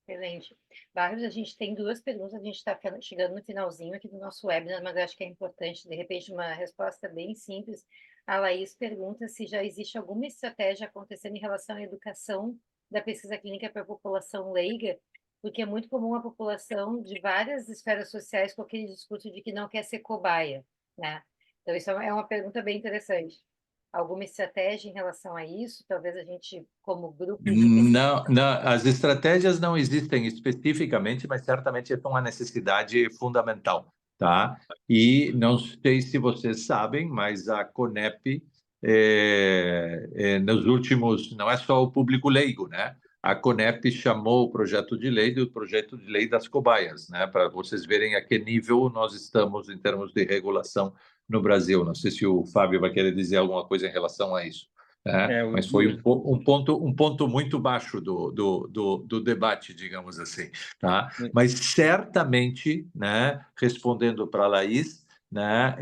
Excelente. Barros, a gente tem duas perguntas, a gente está chegando no finalzinho aqui do nosso webinar, mas eu acho que é importante, de repente, uma resposta bem simples. A Laís pergunta se já existe alguma estratégia acontecendo em relação à educação da pesquisa clínica para a população leiga, porque é muito comum a população de várias esferas sociais com aquele discurso de que não quer ser cobaia, né? Então, isso é uma pergunta bem interessante. Alguma estratégia em relação a isso? Talvez a gente, como grupo de Não, não, as estratégias não existem especificamente, mas certamente é uma necessidade fundamental, tá? E não sei se vocês sabem, mas a CONEP, nos últimos, não é só o público leigo, né? A CONEP chamou o projeto de lei do projeto de lei das cobaias, né? Para vocês verem a que nível nós estamos em termos de regulação no Brasil. Não sei se o Fábio vai querer dizer alguma coisa em relação a isso. Mas foi um ponto muito baixo do debate, digamos assim. Tá? Mas certamente, né, respondendo para a Laís, né,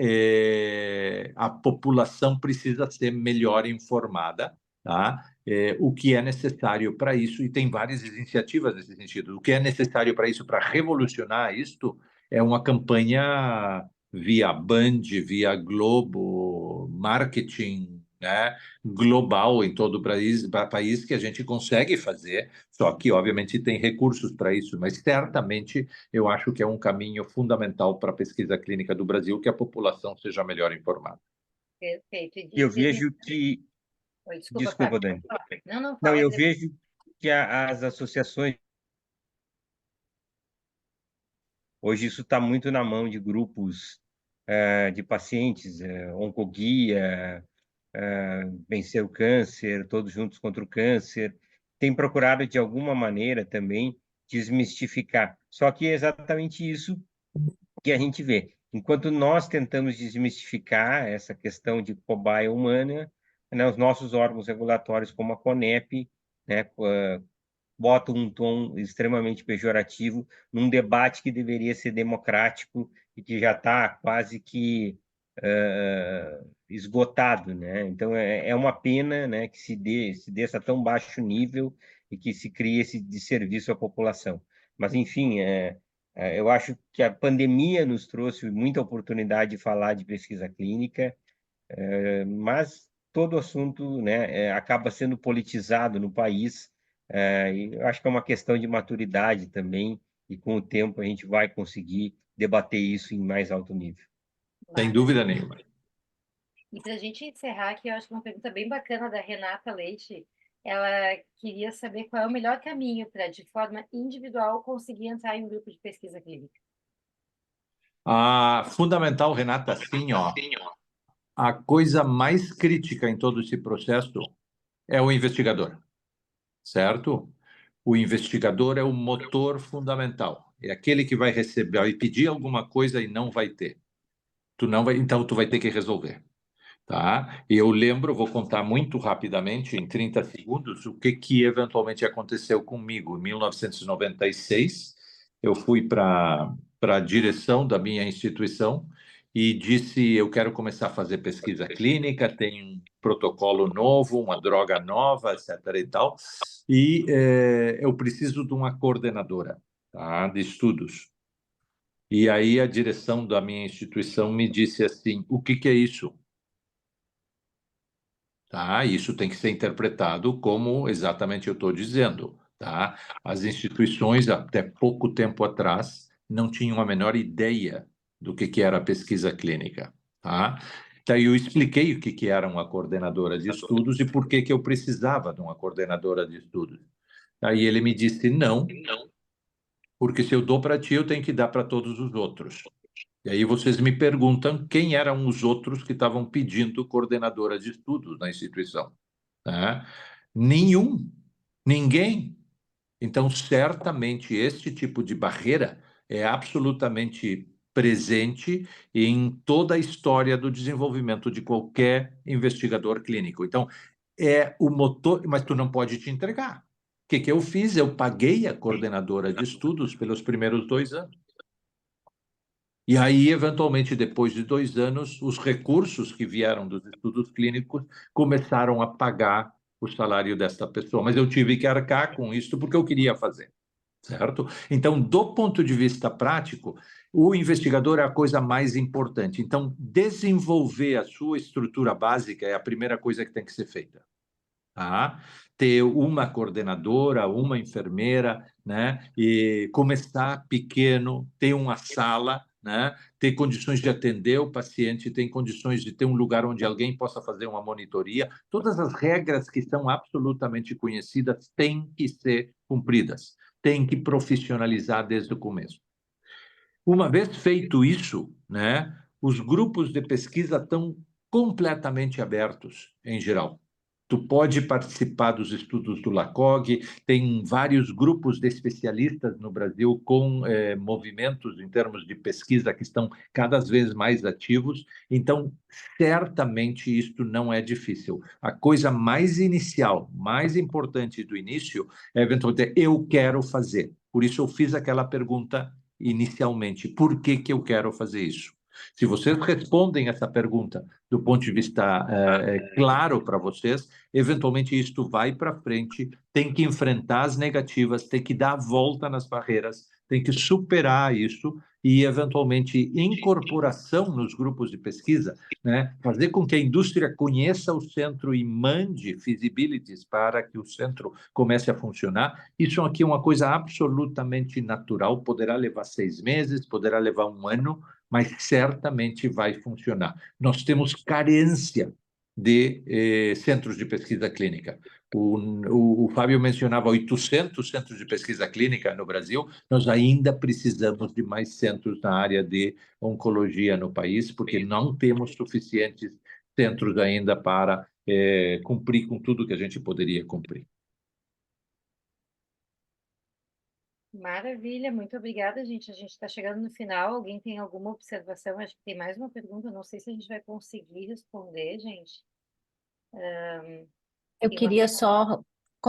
a população precisa ser melhor informada, tá? O que é necessário para isso, e tem várias iniciativas nesse sentido. O que é necessário para isso, para revolucionar isto, é uma campanha via Band, via Globo, marketing, né, global em todo o país que a gente consegue fazer, só que, obviamente, tem recursos para isso, mas certamente eu acho que é um caminho fundamental para a pesquisa clínica do Brasil, que a população seja melhor informada. Perfeito. Eu vejo que... Oi, desculpa, Desculpa, Fábio. Dani. Não, Não, fala. eu vejo que as associações... Hoje isso está muito na mão de grupos de pacientes, Oncoguia, Vencer o Câncer, Todos Juntos contra o Câncer, tem procurado, de alguma maneira, também desmistificar. Só que é exatamente isso que a gente vê. Enquanto nós tentamos desmistificar essa questão de cobaia humana, né, os nossos órgãos regulatórios, como a CONEP, né, botam um tom extremamente pejorativo num debate que deveria ser democrático e que já está quase que esgotado, né? Então é uma pena, né, que se desça a tão baixo nível e que se crie esse desserviço à população. Mas enfim, eu acho que a pandemia nos trouxe muita oportunidade de falar de pesquisa clínica, mas todo assunto, né, acaba sendo politizado no país, e eu acho que é uma questão de maturidade também, e com o tempo a gente vai conseguir debater isso em mais alto nível. Sem dúvida nenhuma. E para a gente encerrar aqui, eu acho que uma pergunta bem bacana da Renata Leite, ela queria saber qual é o melhor caminho para, de forma individual, conseguir entrar em um grupo de pesquisa clínica. Fundamental, Renata, assim, ó, a coisa mais crítica em todo esse processo é o investigador, certo? O investigador é o motor fundamental, é aquele que vai receber e pedir alguma coisa e não vai ter. Então tu vai ter que resolver. Tá? E eu lembro, vou contar muito rapidamente, em 30 segundos, o que eventualmente aconteceu comigo. Em 1996, eu fui para a direção da minha instituição e disse, eu quero começar a fazer pesquisa clínica, tem um protocolo novo, uma droga nova, etc. e tal, e eu preciso de uma coordenadora, tá, de estudos. E aí a direção da minha instituição me disse assim, o que é isso? Tá? Isso tem que ser interpretado como exatamente eu estou dizendo. Tá? As instituições, até pouco tempo atrás, não tinham a menor ideia do que era a pesquisa clínica. Tá? Daí eu expliquei o que era uma coordenadora de estudos e por que eu precisava de uma coordenadora de estudos. Aí ele me disse, não, porque se eu dou para ti, eu tenho que dar para todos os outros. E aí vocês me perguntam quem eram os outros que estavam pedindo coordenadora de estudos na instituição. Né? Nenhum, ninguém. Então, certamente, este tipo de barreira é absolutamente presente em toda a história do desenvolvimento de qualquer investigador clínico. Então, é o motor, mas tu não pode te entregar. O que eu fiz? Eu paguei a coordenadora de estudos pelos primeiros 2 anos. E aí, eventualmente, depois de 2 anos, os recursos que vieram dos estudos clínicos começaram a pagar o salário desta pessoa. Mas eu tive que arcar com isso porque eu queria fazer, certo? Então, do ponto de vista prático, o investigador é a coisa mais importante. Então, desenvolver a sua estrutura básica é a primeira coisa que tem que ser feita. Tá? Ter uma coordenadora, uma enfermeira, né? E começar pequeno, ter uma sala, né? Ter condições de atender o paciente, ter condições de ter um lugar onde alguém possa fazer uma monitoria. Todas as regras que são absolutamente conhecidas têm que ser cumpridas, têm que profissionalizar desde o começo. Uma vez feito isso, né? Os grupos de pesquisa estão completamente abertos, em geral. Tu pode participar dos estudos do LACOG, tem vários grupos de especialistas no Brasil com movimentos em termos de pesquisa que estão cada vez mais ativos, então certamente isto não é difícil. A coisa mais inicial, mais importante do início é eventualmente eu quero fazer. Por isso eu fiz aquela pergunta inicialmente, por que eu quero fazer isso? Se vocês respondem essa pergunta do ponto de vista claro para vocês, eventualmente isto vai para frente, tem que enfrentar as negativas, tem que dar a volta nas barreiras, tem que superar isso e, eventualmente, incorporação nos grupos de pesquisa, né? Fazer com que a indústria conheça o centro e mande feasibilities para que o centro comece a funcionar. Isso aqui é uma coisa absolutamente natural, poderá levar 6 meses, poderá levar 1 ano, mas certamente vai funcionar. Nós temos carência de centros de pesquisa clínica. O Fábio mencionava 800 centros de pesquisa clínica no Brasil, nós ainda precisamos de mais centros na área de oncologia no país, porque não temos suficientes centros ainda para cumprir com tudo que a gente poderia cumprir. Maravilha, muito obrigada, gente. A gente está chegando no final. Alguém tem alguma observação? Acho que tem mais uma pergunta. Não sei se a gente vai conseguir responder, gente. Eu Tem uma... queria só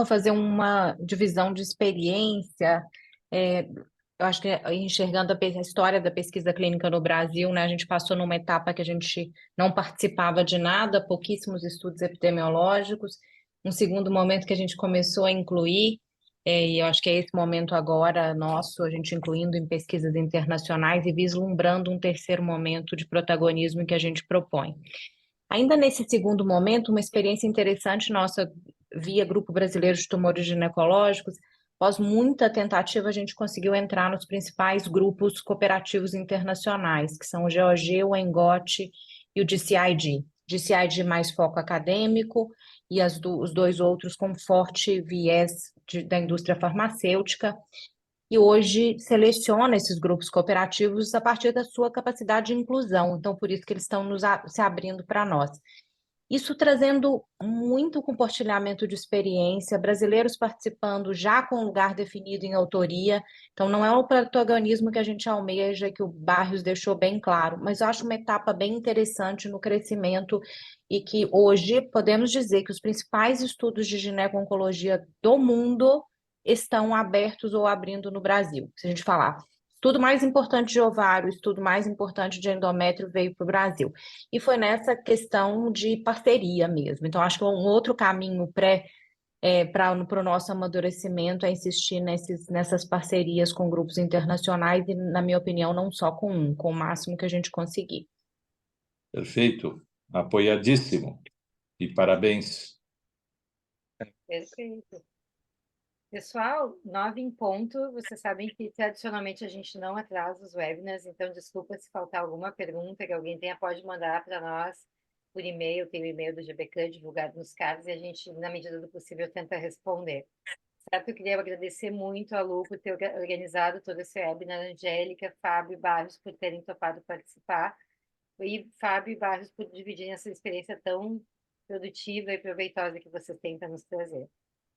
fazer uma divisão de experiência. Eu acho que enxergando a história da pesquisa clínica no Brasil, né, a gente passou numa etapa que a gente não participava de nada, pouquíssimos estudos epidemiológicos. Um segundo momento que a gente começou a incluir, e eu acho que é esse momento agora nosso, a gente incluindo em pesquisas internacionais e vislumbrando um terceiro momento de protagonismo que a gente propõe. Ainda nesse segundo momento, uma experiência interessante nossa via Grupo Brasileiro de Tumores Ginecológicos, após muita tentativa, a gente conseguiu entrar nos principais grupos cooperativos internacionais, que são o GOG, o ENGOT e o DCID. DCID mais foco acadêmico e os dois outros com forte viés da indústria farmacêutica, e hoje seleciona esses grupos cooperativos a partir da sua capacidade de inclusão, então por isso que eles estão se abrindo para nós. Isso trazendo muito compartilhamento de experiência, brasileiros participando já com lugar definido em autoria, então não é o protagonismo que a gente almeja, que o Barrios deixou bem claro, mas eu acho uma etapa bem interessante no crescimento e que hoje podemos dizer que os principais estudos de gineco-oncologia do mundo estão abertos ou abrindo no Brasil. Se a gente falar, estudo mais importante de ovário, estudo mais importante de endométrio veio para o Brasil. E foi nessa questão de parceria mesmo. Então, acho que um outro caminho para o nosso amadurecimento é insistir nessas parcerias com grupos internacionais e, na minha opinião, não só com o máximo que a gente conseguir. Perfeito, apoiadíssimo. E parabéns. Perfeito. Pessoal, 9 em ponto. Vocês sabem que tradicionalmente a gente não atrasa os webinars, então desculpa se faltar alguma pergunta que alguém tenha, pode mandar para nós por e-mail. Tem o e-mail do GBK divulgado nos cards e a gente, na medida do possível, tenta responder. Certo? Eu queria agradecer muito a Lu por ter organizado todo esse webinar, a Angélica, Fábio e Barros por terem topado participar, e Fábio e Barros por dividirem essa experiência tão produtiva e proveitosa que vocês têm para nos trazer.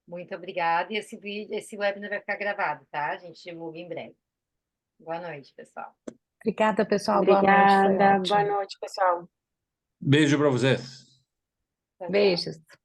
Muito obrigada. E esse webinar vai ficar gravado, tá? A gente divulga em breve. Boa noite, pessoal. Obrigada, pessoal. Boa noite. Foi Obrigada. ótimo. Boa noite, pessoal. Beijo para vocês. Tchau, tchau. Beijos.